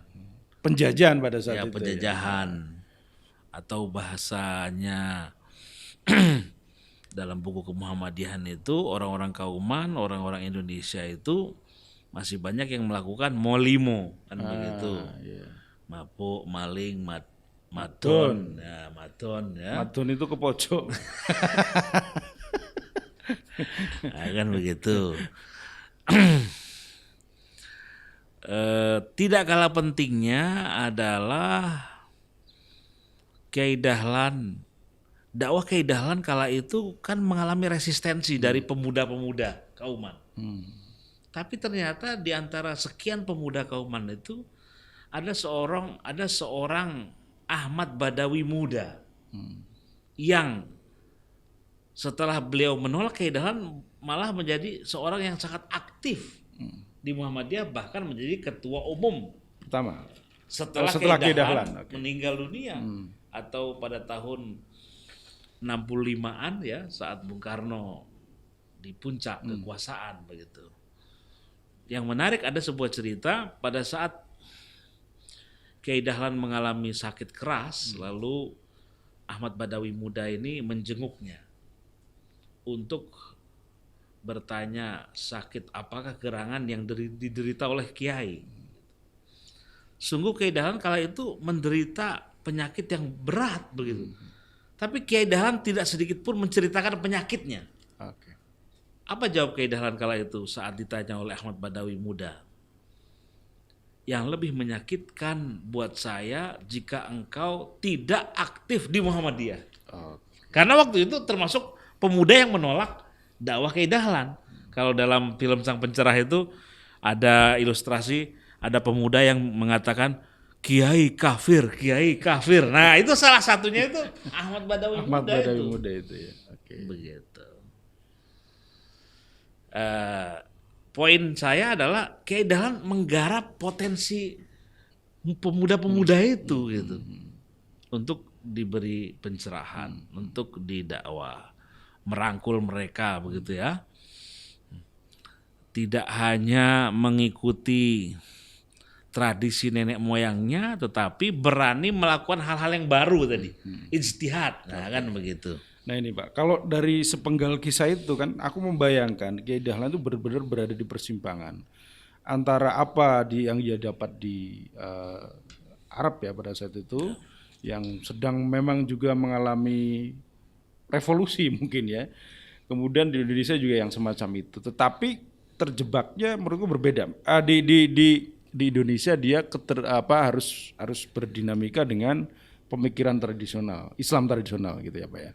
Penjajahan pada saat ya itu. penjajahan, atau bahasanya dalam buku kemuhammadiyahan itu orang-orang kauman, orang-orang Indonesia itu masih banyak yang melakukan molimo kan begitu, Iya. mabuk, maling, madon, ya madon ya, Madon itu ke pojok. nah, kan begitu. Tidak kalah pentingnya adalah Kiai Dahlan. Dakwah Kiai Dahlan kala itu kan mengalami resistensi dari pemuda-pemuda kauman. Tapi ternyata di antara sekian pemuda kauman itu ada seorang Ahmad Badawi muda yang setelah beliau menolak Kiai Dahlan malah menjadi seorang yang sangat aktif di Muhammadiyah, bahkan menjadi ketua umum Pertama. setelah Setelah Kiai Kiai Dahlan Dahlan, oke. meninggal dunia atau pada tahun 65-an ya, saat Bung Karno di puncak kekuasaan begitu. Yang menarik, ada sebuah cerita pada saat Kiai Dahlan mengalami sakit keras, lalu Ahmad Badawi muda ini menjenguknya untuk bertanya sakit apakah gerangan yang diderita oleh Kiai. Sungguh Kiai Dahlan kala itu menderita penyakit yang berat begitu. Tapi Kiai Dahlan tidak sedikit pun menceritakan penyakitnya. Oke. Apa jawab Kiai Dahlan kala itu saat ditanya oleh Ahmad Badawi muda? Yang lebih menyakitkan buat saya jika engkau tidak aktif di Muhammadiyah. Karena waktu itu termasuk pemuda yang menolak dakwah Kiai Dahlan. Kalau dalam film Sang Pencerah itu ada ilustrasi, ada pemuda yang mengatakan Kiai kafir, Kiai kafir. Nah, itu salah satunya itu Ahmad Badawi Ahmad muda Badawi itu. muda itu ya. Oke. Begitu. Poin saya adalah Kiai Dahlan menggarap potensi pemuda-pemuda itu gitu, untuk diberi pencerahan, untuk didakwah, merangkul mereka begitu ya. Tidak hanya mengikuti tradisi nenek moyangnya, tetapi berani melakukan hal-hal yang baru tadi, ijtihad, nah kan begitu. Nah ini Pak, kalau dari sepenggal kisah itu kan aku membayangkan Kiai Dahlan itu benar-benar berada di persimpangan antara apa yang dia dapat di Arab ya pada saat itu, yang sedang memang juga mengalami revolusi mungkin ya. Kemudian di Indonesia juga yang semacam itu, tetapi terjebaknya menurutku berbeda. Di Indonesia dia harus berdinamika dengan pemikiran tradisional, Islam tradisional gitu ya Pak ya.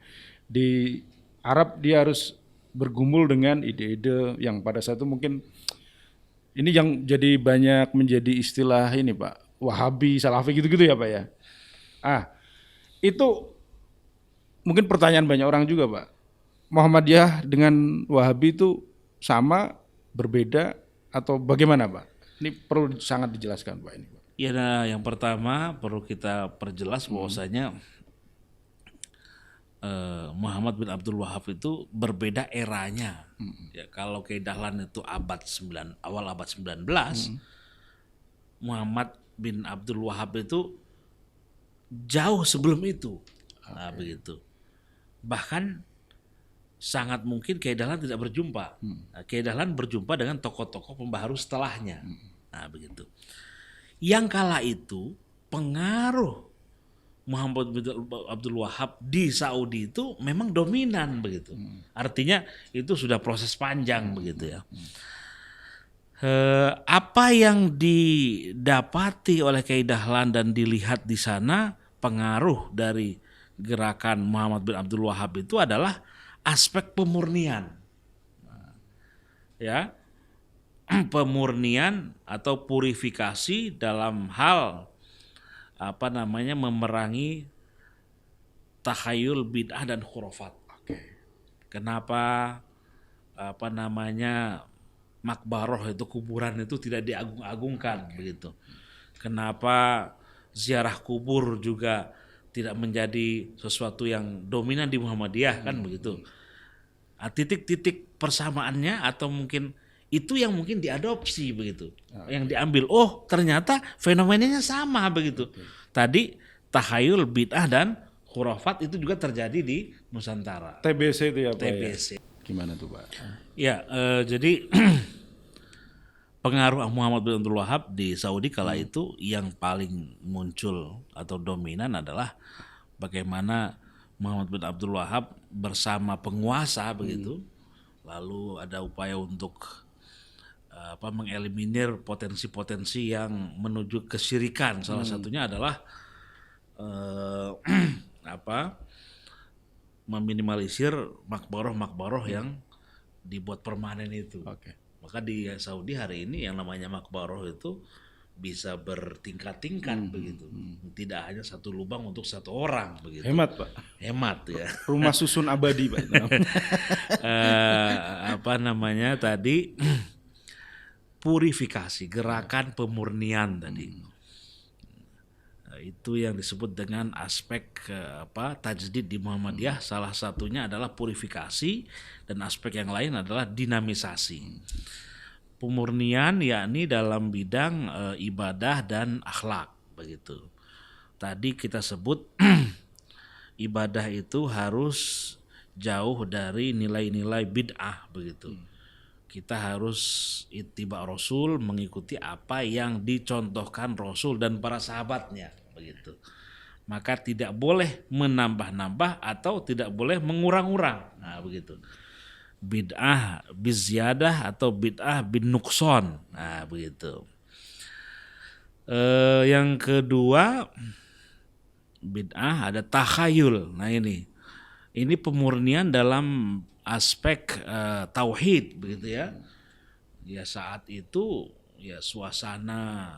Di Arab dia harus bergumul dengan ide-ide yang pada saat itu mungkin ini yang jadi banyak menjadi istilah ini Pak, Wahabi, Salafi gitu-gitu ya Pak ya. Itu mungkin pertanyaan banyak orang juga Pak. Muhammadiyah dengan Wahabi itu sama, berbeda atau bagaimana Pak? Ini perlu sangat dijelaskan Pak ini Pak. Ya, nah, yang pertama perlu kita perjelas bahwasanya Muhammad bin Abdul Wahab itu berbeda eranya. Ya, kalau Kiai Dahlan itu awal abad 19, Muhammad bin Abdul Wahab itu jauh sebelum itu. Nah, begitu. Bahkan sangat mungkin Kiai Dahlan tidak berjumpa. Nah, Kiai Dahlan berjumpa dengan tokoh-tokoh pembaharu setelahnya. Nah, begitu. Yang kala itu pengaruh Muhammad bin Abdul Wahab di Saudi itu memang dominan begitu. Artinya itu sudah proses panjang begitu ya. Apa yang didapati oleh Kiai Dahlan dan dilihat di sana, pengaruh dari gerakan Muhammad bin Abdul Wahab itu adalah aspek pemurnian. Ya. Pemurnian atau purifikasi dalam hal memerangi takhayul bid'ah dan khurafat. Kenapa makbaroh itu kuburan itu tidak diagung-agungkan begitu? Kenapa ziarah kubur juga tidak menjadi sesuatu yang dominan di Muhammadiyah kan begitu. Titik-titik persamaannya atau mungkin itu yang mungkin diadopsi begitu, yang diambil. Oh ternyata fenomenanya sama begitu. Tadi tahayul, bid'ah dan khurafat itu juga terjadi di Nusantara. TBC itu ya Pak. TBC. Ya? Gimana tuh Pak? Ya, jadi pengaruh Muhammad bin Abdul Wahab di Saudi kala itu yang paling muncul atau dominan adalah bagaimana Muhammad bin Abdul Wahab bersama penguasa begitu, lalu ada upaya untuk mengeliminir potensi-potensi yang menuju kesyirikan. Salah satunya adalah meminimalisir makbaroh yang dibuat permanen itu. Oke. Maka di Saudi hari ini yang namanya makbaroh itu bisa bertingkat-tingkat begitu. Tidak hanya satu lubang untuk satu orang begitu. Hemat Pak. Hemat ya. Rumah susun abadi Pak. Tadi purifikasi, gerakan pemurnian tadi. Itu yang disebut dengan aspek tajdid di Muhammadiyah. Salah satunya adalah purifikasi dan aspek yang lain adalah dinamisasi. Pemurnian yakni dalam bidang ibadah dan akhlak begitu. Tadi kita sebut ibadah itu harus jauh dari nilai-nilai bid'ah begitu. Kita harus ittiba Rasul, mengikuti apa yang dicontohkan Rasul dan para sahabatnya begitu. Maka tidak boleh menambah-nambah atau tidak boleh mengurang-urang. Nah, begitu. Bid'ah biziyadah atau bid'ah bin nuqson. Nah, begitu. Yang kedua, bid'ah ada takhayul. Nah, ini pemurnian dalam aspek tauhid begitu ya. Ya saat itu ya suasana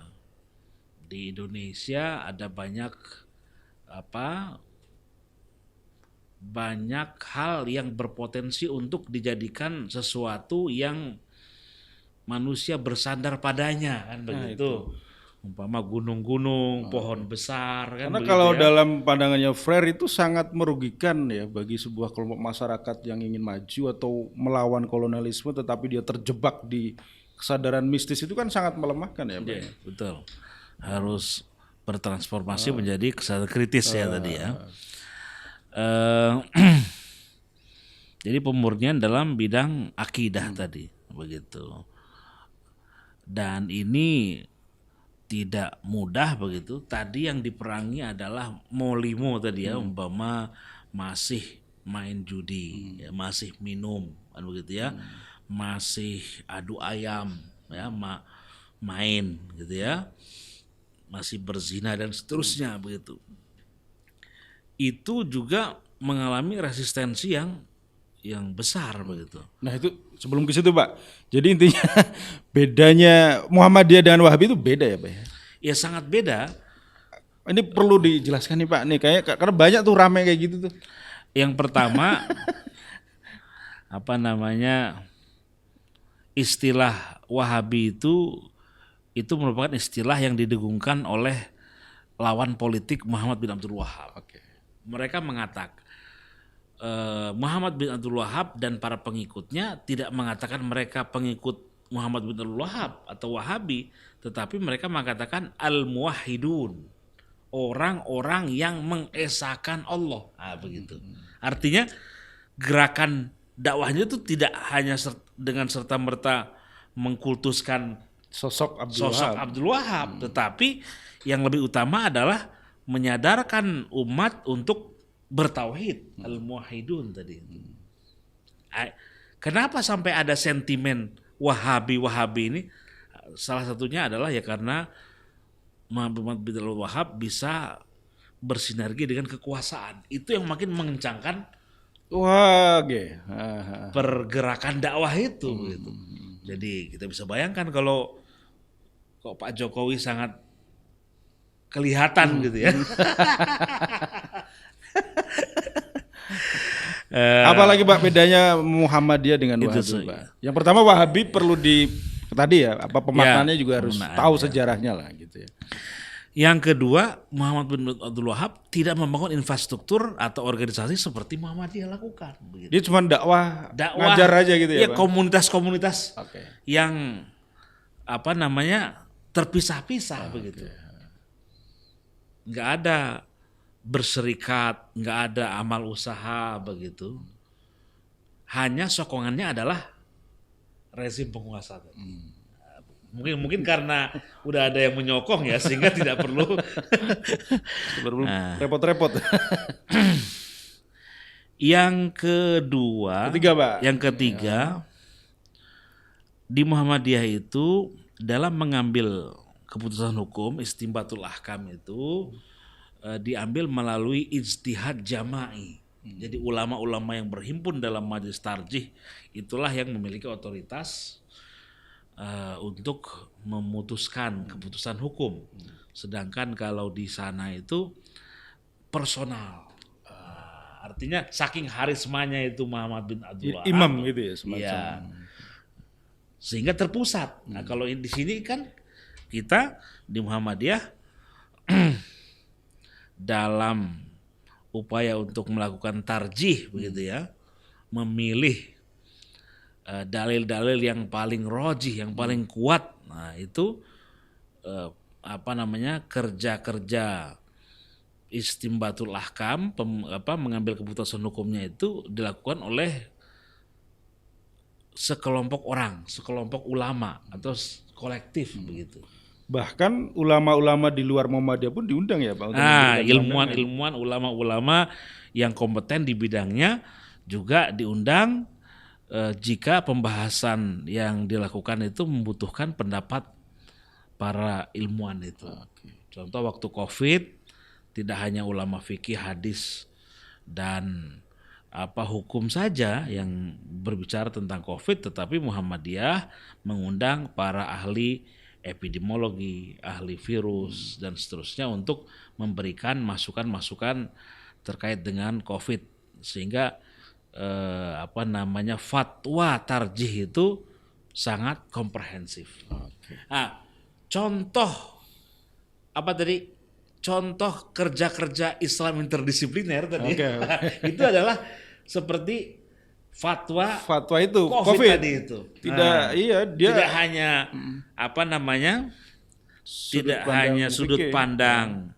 di Indonesia ada banyak hal yang berpotensi untuk dijadikan sesuatu yang manusia bersandar padanya kan begitu. Umpama gunung-gunung, pohon besar kan. Karena kalau dalam pandangannya Freire itu sangat merugikan ya bagi sebuah kelompok masyarakat yang ingin maju atau melawan kolonialisme tetapi dia terjebak di kesadaran mistis itu kan sangat melemahkan ya Pak. Ya, betul. Harus bertransformasi menjadi kesadaran kritis ya tadi ya. Jadi pemurnian dalam bidang akidah tadi begitu. Dan ini tidak mudah begitu. Tadi yang diperangi adalah molimo tadi ya, umpama masih main judi, ya, masih minum kan begitu ya. Masih adu ayam ya, main gitu ya. Masih berzina dan seterusnya begitu. Itu juga mengalami resistensi yang besar begitu. Nah itu sebelum ke situ Pak. Jadi intinya bedanya Muhammadiyah dengan Wahabi itu beda ya Pak ya? Ya sangat beda. Ini perlu dijelaskan nih Pak. Nih kayaknya karena banyak tuh rame kayak gitu tuh. Yang pertama istilah Wahabi itu merupakan istilah yang didengungkan oleh lawan politik Muhammad bin Abdul Wahab. Mereka mengatakan Muhammad bin Abdul Wahab dan para pengikutnya tidak mengatakan mereka pengikut Muhammad bin Abdul Wahab atau Wahabi, tetapi mereka mengatakan al-muwahhidun, orang-orang yang mengesahkan Allah. Nah, begitu. Artinya gerakan dakwahnya itu tidak hanya dengan serta-merta mengkultuskan Sosok Abdul Wahab, tetapi yang lebih utama adalah menyadarkan umat untuk bertauhid, al-muwahhidun tadi. Kenapa sampai ada sentimen Wahabi ini? Salah satunya adalah ya karena Muhammad bin Abdul Wahab bisa bersinergi dengan kekuasaan. Itu yang makin mengencangkan pergerakan dakwah itu gitu. Jadi kita bisa bayangkan kalau Pak Jokowi sangat kelihatan gitu ya. Apalagi Pak bedanya Muhammadiyah dengan Wahabi Pak? Yang pertama Wahabi perlu tadi ya pemaknaannya juga harus tahu sejarahnya lah gitu ya. Yang kedua, Muhammad bin Abdul Wahab tidak membangun infrastruktur atau organisasi seperti Muhammadiyah lakukan. Begitu. Dia cuma dakwah ngajar aja gitu ya, ya, Bang? komunitas-komunitas Oke. yang terpisah-pisah begitu. Nggak ada berserikat, nggak ada amal usaha begitu. Hanya sokongannya adalah rezim penguasa. Mungkin karena udah ada yang menyokong ya, sehingga tidak perlu repot-repot. Yang kedua, yang ketiga, di Muhammadiyah itu dalam mengambil keputusan hukum istimbatul ahkam itu diambil melalui ijtihad jama'i. Jadi ulama-ulama yang berhimpun dalam majelis tarjih itulah yang memiliki otoritas untuk memutuskan keputusan hukum. Sedangkan kalau di sana itu personal. Artinya saking harismanya itu Muhammad bin Abdul Wahab. Imam gitu ya semacam. Ya. Sehingga terpusat. Nah, kalau di sini kan kita di Muhammadiyah dalam upaya untuk melakukan tarjih begitu ya, memilih dalil-dalil yang paling rojih, yang paling kuat. Nah, itu kerja-kerja istimbatul ahkam, mengambil keputusan hukumnya itu dilakukan oleh sekelompok orang, sekelompok ulama atau kolektif begitu. Bahkan ulama-ulama di luar Muhammadiyah pun diundang ya, Pak? Ilmuwan-ilmuwan, ulama-ulama yang kompeten di bidangnya juga diundang jika pembahasan yang dilakukan itu membutuhkan pendapat para ilmuwan itu. Contoh waktu COVID, tidak hanya ulama fikih, hadis, dan hukum saja yang berbicara tentang COVID, tetapi Muhammadiyah mengundang para ahli epidemiologi, ahli virus, dan seterusnya untuk memberikan masukan-masukan terkait dengan COVID, sehingga fatwa tarjih itu sangat komprehensif. Contoh kerja-kerja Islam interdisipliner tadi itu adalah seperti fatwa itu COVID tadi itu. Tidak tidak hanya sudut pandang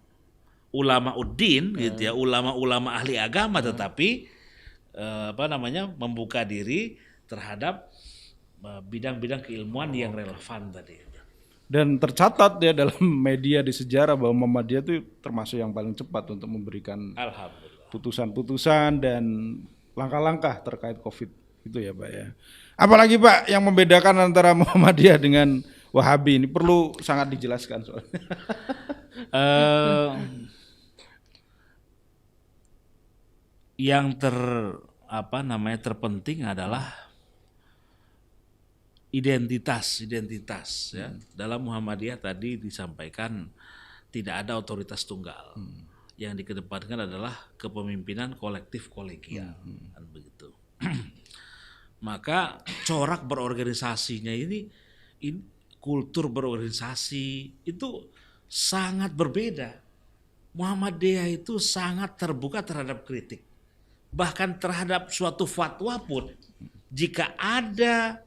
ulama uddin gitu ya, ulama-ulama ahli agama, tetapi membuka diri terhadap bidang-bidang keilmuan yang relevan tadi. Dan tercatat ya dalam media di sejarah bahwa Muhammadiyah itu termasuk yang paling cepat untuk memberikan putusan-putusan dan langkah-langkah terkait COVID itu ya, Pak ya. Apalagi Pak yang membedakan antara Muhammadiyah dengan Wahabi ini perlu sangat dijelaskan soalnya. Yang terpenting adalah identitas ya. Dalam Muhammadiyah tadi disampaikan tidak ada otoritas tunggal. Yang dikedepankan adalah kepemimpinan kolektif kolegial, kan begitu. Maka corak berorganisasinya ini kultur berorganisasi itu sangat berbeda. Muhammadiyah itu sangat terbuka terhadap kritik. Bahkan terhadap suatu fatwa pun, jika ada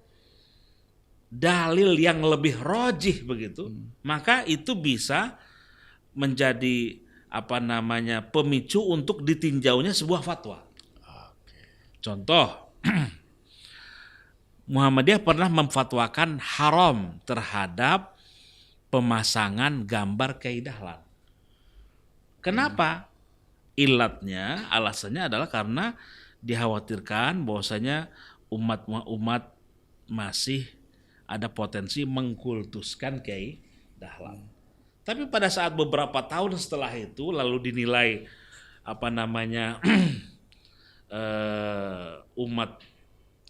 dalil yang lebih rojih begitu, maka itu bisa menjadi pemicu untuk ditinjaunya sebuah fatwa. Contoh, Muhammadiyah pernah memfatwakan haram terhadap pemasangan gambar Kiai Dahlan. Kenapa? Alasannya adalah karena dikhawatirkan bahwasanya umat masih ada potensi mengkultuskan Kiai Dahlan. Tapi pada saat beberapa tahun setelah itu lalu dinilai umat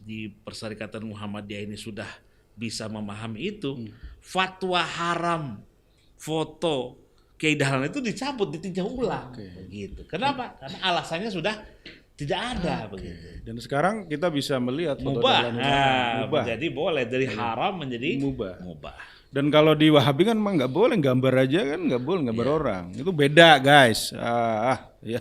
di Perserikatan Muhammadiyah ini sudah bisa memahami itu, fatwa haram foto Kiai Dahlan itu dicabut, ditinjau ulang. Begitu. Kenapa? Karena alasannya sudah tidak ada begitu. Dan sekarang kita bisa melihat foto mubah. Dahlan mubah. Jadi boleh dari haram menjadi mubah. Dan kalau di Wahabi kan memang nggak boleh gambar aja kan, nggak boleh gambar orang. Itu beda guys. Ya.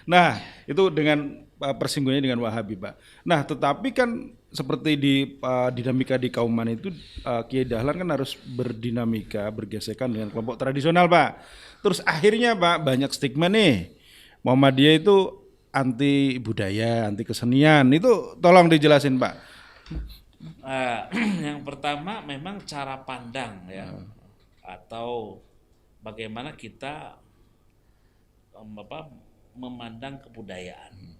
Nah itu dengan persinggungannya dengan Wahabi Pak. Nah tetapi kan seperti di dinamika di Kauman itu Kiai Dahlan kan harus berdinamika, bergesekan dengan kelompok tradisional Pak. Terus akhirnya Pak banyak stigma nih. Muhammadiyah itu anti budaya, anti kesenian. Itu tolong dijelasin Pak. Yang pertama memang cara pandang ya, atau bagaimana kita memandang kebudayaan.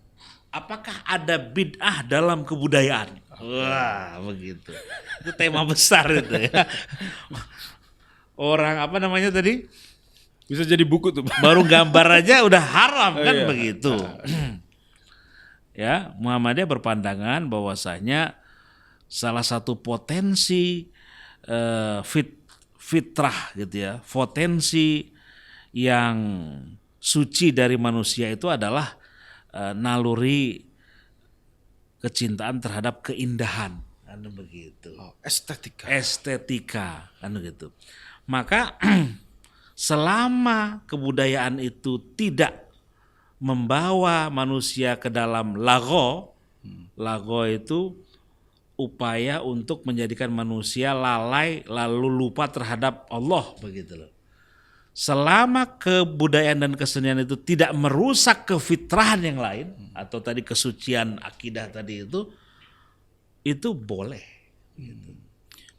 Apakah ada bid'ah dalam kebudayaan? Wah, begitu. Itu tema besar itu ya. Orang apa namanya tadi? Bisa jadi buku tuh Pak. Baru gambar aja udah haram kan Iya. begitu. Ya, Muhammadiyah berpandangan bahwasanya salah satu potensi fitrah gitu ya, potensi yang suci dari manusia itu adalah naluri kecintaan terhadap keindahan, kan begitu. Estetika, kan begitu. Maka selama kebudayaan itu tidak membawa manusia ke dalam lago itu upaya untuk menjadikan manusia lalai lalu lupa terhadap Allah begitu loh. Selama kebudayaan dan kesenian itu tidak merusak kefitrahan yang lain atau tadi kesucian akidah tadi itu boleh.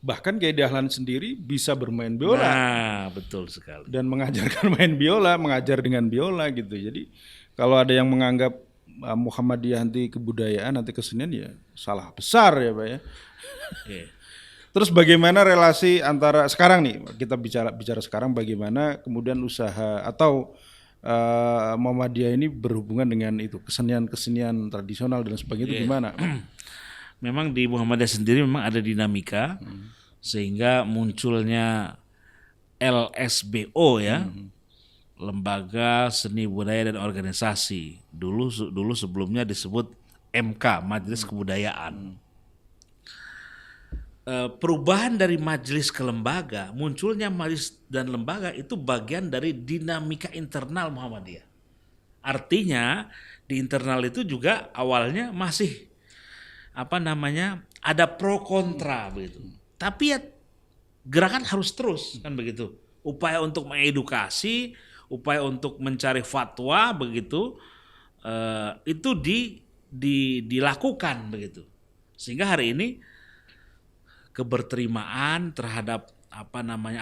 Bahkan Kiai Dahlan sendiri bisa bermain biola. Nah, betul sekali. Dan mengajarkan main biola, mengajar dengan biola gitu. Jadi kalau ada yang menganggap Muhammadiyah anti kebudayaan, anti kesenian ya salah besar ya Pak ya. Oke. Terus bagaimana relasi antara sekarang nih kita bicara sekarang bagaimana kemudian usaha atau Muhammadiyah ini berhubungan dengan itu kesenian tradisional dan sebagainya itu gimana? Memang di Muhammadiyah sendiri memang ada dinamika sehingga munculnya LSBO ya, Lembaga Seni Budaya dan Organisasi. Dulu sebelumnya disebut MK, Majelis Kebudayaan. Perubahan dari majelis ke lembaga, munculnya majelis dan lembaga itu bagian dari dinamika internal Muhammadiyah. Artinya di internal itu juga awalnya masih ada pro kontra begitu. Tapi ya gerakan harus terus kan begitu. Upaya untuk mengedukasi, upaya untuk mencari fatwa begitu, itu dilakukan begitu. Sehingga hari ini keberterimaan terhadap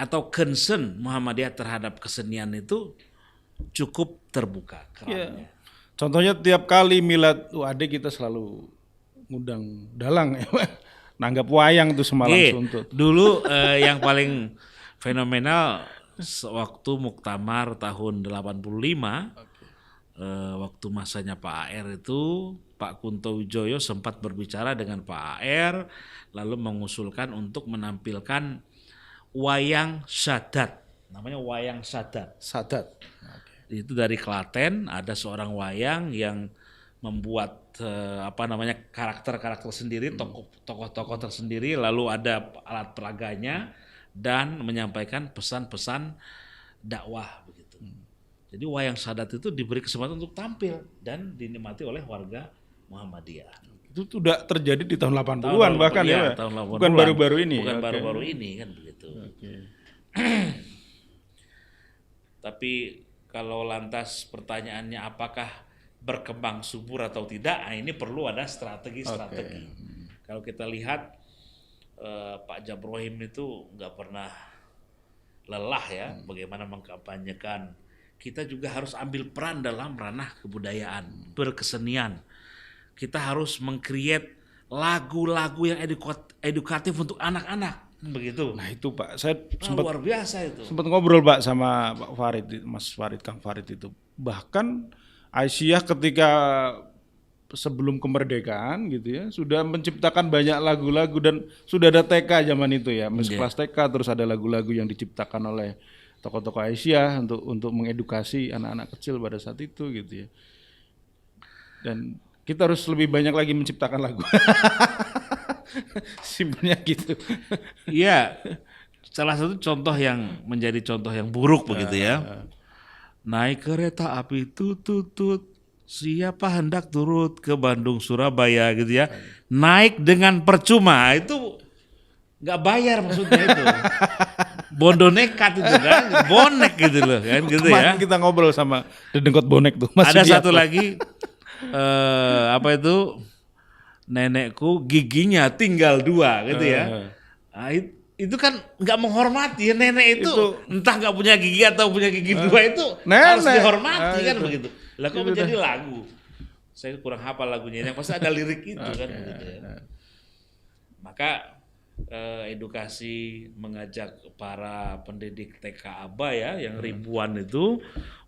atau concern Muhammadiyah terhadap kesenian itu cukup terbuka kerannya. Contohnya tiap kali milad UAD kita selalu ngundang dalang ya Pak. Nanggap wayang tuh semalam suntut. Dulu yang paling fenomenal waktu Muktamar tahun 85 waktu masanya Pak AR itu Pak Kunto Wijoyo sempat berbicara dengan Pak AR lalu mengusulkan untuk menampilkan wayang sadat, namanya wayang sadat. Itu dari Klaten, ada seorang wayang yang membuat karakter-karakter sendiri, tokoh-tokoh tersendiri, lalu ada alat peraganya dan menyampaikan pesan-pesan dakwah begitu. Jadi wayang sadat itu diberi kesempatan untuk tampil dan dinikmati oleh warga Muhammadiyah. Itu sudah terjadi di tahun 80-an bahkan ya. Tahun 80-an. Bukan baru-baru ini. Bukan baru-baru ini kan begitu. Tapi kalau lantas pertanyaannya apakah berkembang subur atau tidak, ini perlu ada strategi. Kalau kita lihat Pak Jabrohim itu nggak pernah lelah ya bagaimana mengkampanyekan. Kita juga harus ambil peran dalam ranah kebudayaan, berkesenian. Kita harus meng-create lagu-lagu yang edukatif untuk anak-anak, begitu. Nah itu Pak, saya sempat luar biasa itu. Sempat ngobrol Pak sama Pak Farid, Mas Farid, Kang Farid itu. Bahkan Aisyah ketika sebelum kemerdekaan gitu ya sudah menciptakan banyak lagu-lagu dan sudah ada TK zaman itu ya, kelas TK terus ada lagu-lagu yang diciptakan oleh tokoh-tokoh Aisyah untuk mengedukasi anak-anak kecil pada saat itu gitu ya. Dan kita harus lebih banyak lagi menciptakan lagu. Simpelnya gitu. Iya, salah satu contoh yang menjadi contoh yang buruk begitu ya. Naik kereta api tut, siapa hendak turut ke Bandung Surabaya gitu ya. Naik dengan percuma, itu nggak bayar maksudnya itu. Bondo nekat itu kan, bonek gitu loh kan gitu ya. Kemarin kita ngobrol sama Dedengkot Bonek tuh. Mas Ada Sudiarto. satu lagi apa itu, nenekku giginya tinggal 2 gitu ya. Nah, itu kan nggak menghormati ya, nenek itu entah nggak punya gigi atau punya gigi 2 itu harus Nenek. dihormati kan Itu. begitu. Lah kok menjadi lagu? Saya kurang hafal lagunya, yang pasti ada lirik itu kan begitu ya. Maka edukasi mengajak para pendidik TK ABA ya yang ribuan itu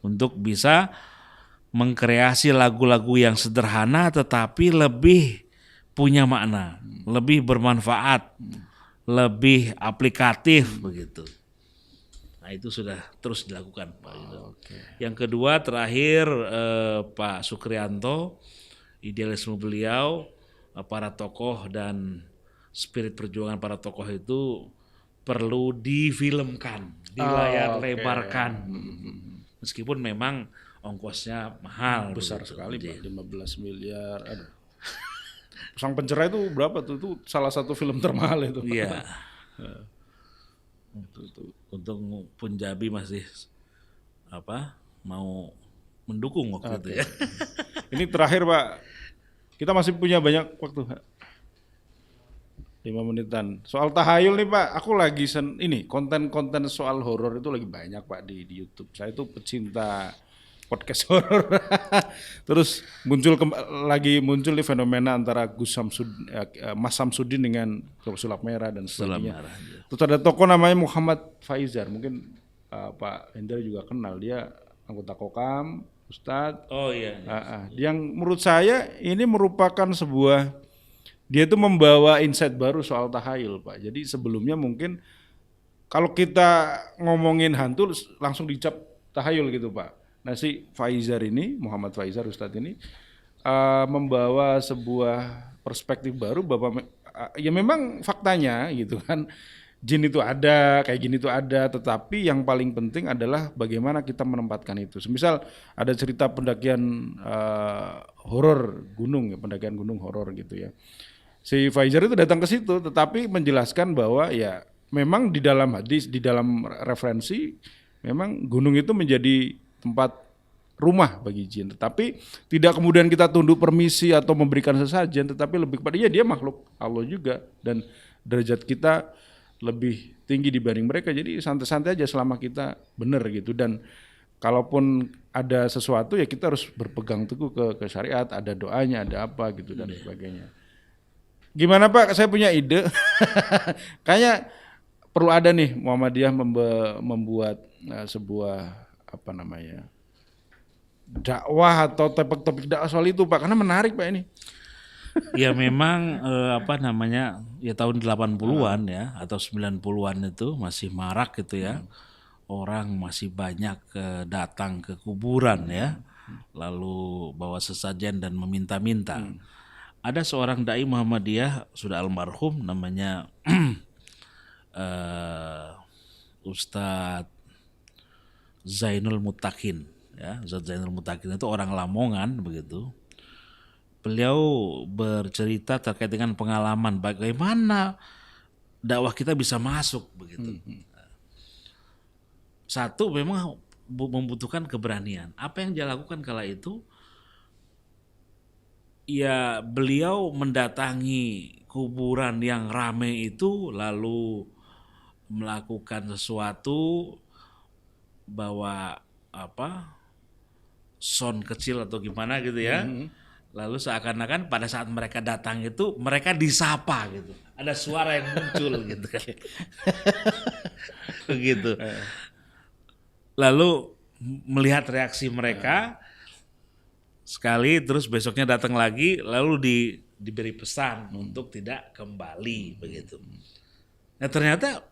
untuk bisa mengkreasi lagu-lagu yang sederhana tetapi lebih punya makna, lebih bermanfaat, lebih aplikatif begitu. Nah itu sudah terus dilakukan Pak. Yang kedua terakhir Pak Sukrianto, idealisme beliau, para tokoh dan spirit perjuangan para tokoh itu perlu difilmkan, dilayar-lebarkan. Meskipun memang ongkosnya mahal. Besar begitu. sekali Pak, 15 miliar. Aduh. Sang Pencerah itu berapa tuh? Itu salah satu film termahal itu. Iya. Untuk Punjabi masih mau mendukung waktu itu ya. Ini terakhir Pak, kita masih punya banyak waktu. 5 menitan. Soal tahayul nih Pak, aku lagi ini konten-konten soal horor itu lagi banyak Pak di YouTube. Saya itu pecinta podcast horor. Terus lagi muncul di fenomena antara Mas Samsudin dengan Sulap Merah dan sebagainya. Terus ada tokoh namanya Muhammad Faizar, mungkin Pak Hendra juga kenal, dia anggota Kokam, Ustadz. Oh iya. Yang menurut saya ini merupakan dia itu membawa insight baru soal tahayul Pak. Jadi sebelumnya mungkin kalau kita ngomongin hantu langsung dicap tahayul gitu Pak. Nah si Faizar ini, Muhammad Faizar Ustadz ini membawa sebuah perspektif baru bahwa ya memang faktanya gitu kan, jin itu ada, kayak gini itu ada, tetapi yang paling penting adalah bagaimana kita menempatkan itu. Semisal ada cerita pendakian horor gunung ya, pendakian gunung horor gitu ya. Si Faizar itu datang ke situ, tetapi menjelaskan bahwa ya memang di dalam hadis, di dalam referensi, memang gunung itu menjadi tempat rumah bagi jin. Tetapi tidak kemudian kita tunduk permisi atau memberikan sesajen, tetapi lebih kepada dia makhluk Allah juga dan derajat kita lebih tinggi dibanding mereka. Jadi santai-santai aja selama kita benar gitu. Dan kalaupun ada sesuatu ya kita harus berpegang teguh ke syariat, ada doanya, ada apa gitu dan sebagainya. Gimana Pak? Saya punya ide. Kayaknya perlu ada nih Muhammadiyah membuat sebuah dakwah atau topik-topik dakwah soal itu Pak, karena menarik Pak ini. Ya memang ya tahun 80-an ya atau 90-an itu masih marak gitu ya. Orang masih banyak datang ke kuburan ya. Lalu bawa sesajen dan meminta-minta. Ada seorang dai Muhammadiyah sudah almarhum namanya Ustadz Zainul Mutakin ya. Ustadz Zainul Mutakin itu orang Lamongan begitu. Beliau bercerita terkait dengan pengalaman bagaimana dakwah kita bisa masuk begitu. Satu memang membutuhkan keberanian. Apa yang dia lakukan kala itu? Ya beliau mendatangi kuburan yang ramai itu lalu melakukan sesuatu bawa sound kecil atau gimana gitu ya. Lalu seakan-akan pada saat mereka datang itu mereka disapa gitu. Ada suara yang muncul gitu kan. Begitu. Lalu melihat reaksi mereka sekali, terus besoknya datang lagi, lalu diberi pesan untuk tidak kembali begitu. Nah ternyata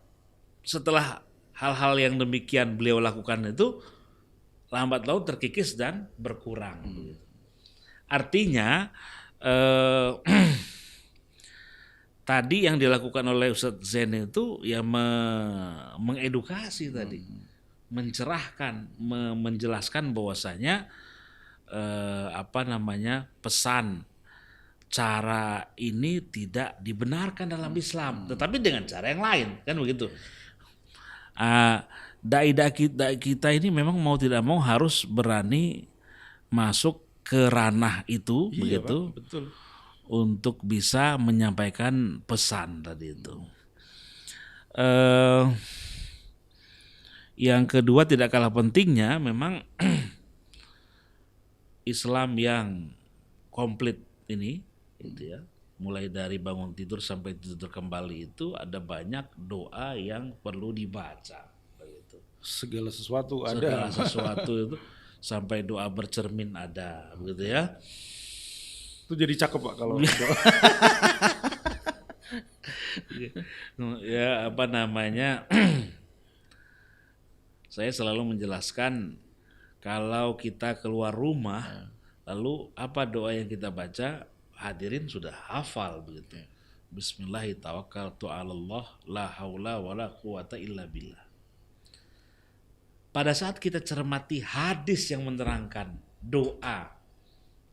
setelah hal-hal yang demikian beliau lakukan itu lambat laun terkikis dan berkurang. Artinya tadi yang dilakukan oleh Ustadz Zain itu ya mengedukasi tadi, mencerahkan, menjelaskan bahwasanya pesan cara ini tidak dibenarkan dalam Islam, tetapi dengan cara yang lain, kan begitu. Dai-dai kita ini memang mau tidak mau harus berani masuk ke ranah itu, begitu, Pak, betul. untuk bisa menyampaikan pesan tadi itu. Yang kedua tidak kalah pentingnya memang Islam yang komplit ini, gitu ya, mulai dari bangun tidur sampai tidur kembali itu ada banyak doa yang perlu dibaca. Begitu. Segala sesuatu Segala ada. sesuatu itu sampai doa bercermin ada, begitu ya. Itu jadi cakep Pak kalau Ya saya selalu menjelaskan kalau kita keluar rumah lalu apa doa yang kita baca, hadirin sudah hafal begitu. Bismillahirrahmanirrahim, la haula wala quwata illa billah. Pada saat kita cermati hadis yang menerangkan doa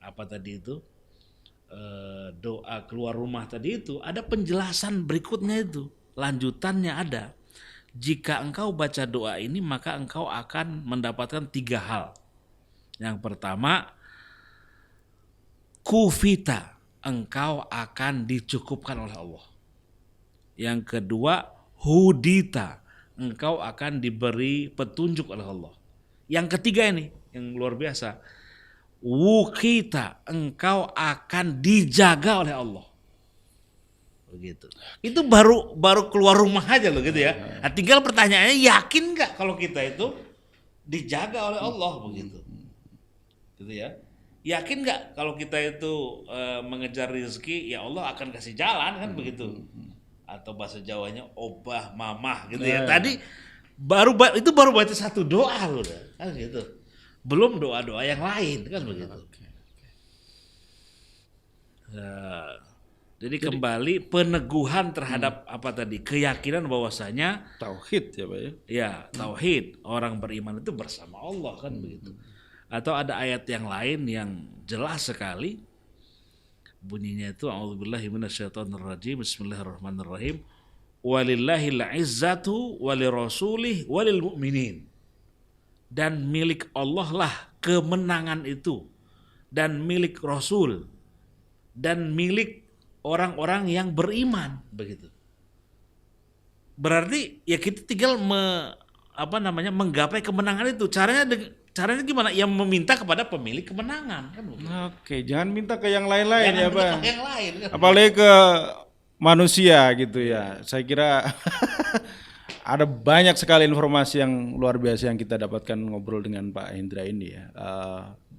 apa tadi itu, doa keluar rumah tadi itu, ada penjelasan berikutnya itu, lanjutannya ada. Jika engkau baca doa ini maka engkau akan mendapatkan 3 hal. Yang pertama, kufita, engkau akan dicukupkan oleh Allah. Yang kedua, hudita, engkau akan diberi petunjuk oleh Allah. Yang ketiga ini yang luar biasa, wukita, engkau akan dijaga oleh Allah. Begitu. Itu baru keluar rumah aja loh gitu ya. Nah, tinggal pertanyaannya, yakin nggak kalau kita itu dijaga oleh Allah begitu? Gitu ya. Yakin nggak kalau kita itu mengejar rezeki, ya Allah akan kasih jalan kan begitu? Atau bahasa Jawanya obah mamah gitu ya. Tadi baru baca 1 doa loh kan gitu. Belum doa-doa yang lain kan begitu. Jadi kembali peneguhan terhadap apa tadi, keyakinan bahwasanya tauhid ya Pak ya. Ya, tauhid, orang beriman itu bersama Allah kan begitu. Atau ada ayat yang lain yang jelas sekali bunyinya itu, a'udzubillahi minasyaitonirrajim, bismillahirrahmanirrahim, walillahil izzatu walirasulih walil mu'minin. Dan milik Allah lah kemenangan itu, dan milik Rasul, dan milik orang-orang yang beriman begitu. Berarti ya kita tinggal menggapai kemenangan itu. Caranya gimana? Yang meminta kepada pemilik kemenangan kan. Oke, jangan minta ke yang lain-lain ya Pak. Yang lain kan. Apalagi ke manusia gitu ya. Saya kira ada banyak sekali informasi yang luar biasa yang kita dapatkan ngobrol dengan Pak Hendra ini ya.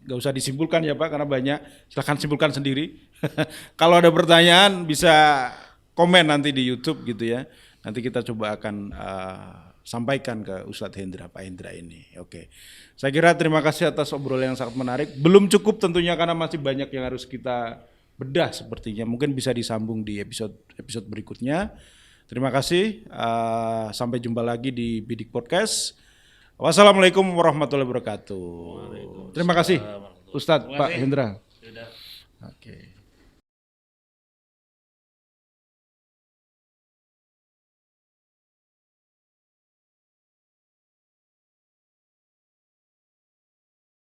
Gak usah disimpulkan ya Pak karena banyak. Silahkan simpulkan sendiri. Kalau ada pertanyaan bisa komen nanti di YouTube gitu ya. Nanti kita coba akan sampaikan ke Ustadz Hendra, Pak Hendra ini. Oke. Saya kira terima kasih atas obrolan yang sangat menarik. Belum cukup tentunya karena masih banyak yang harus kita bedah sepertinya. Mungkin bisa disambung di episode berikutnya. Terima kasih. Sampai jumpa lagi di Bidik Podcast. Wassalamualaikum warahmatullahi wabarakatuh. Terima kasih Ustadz Pak Hendra. Oke.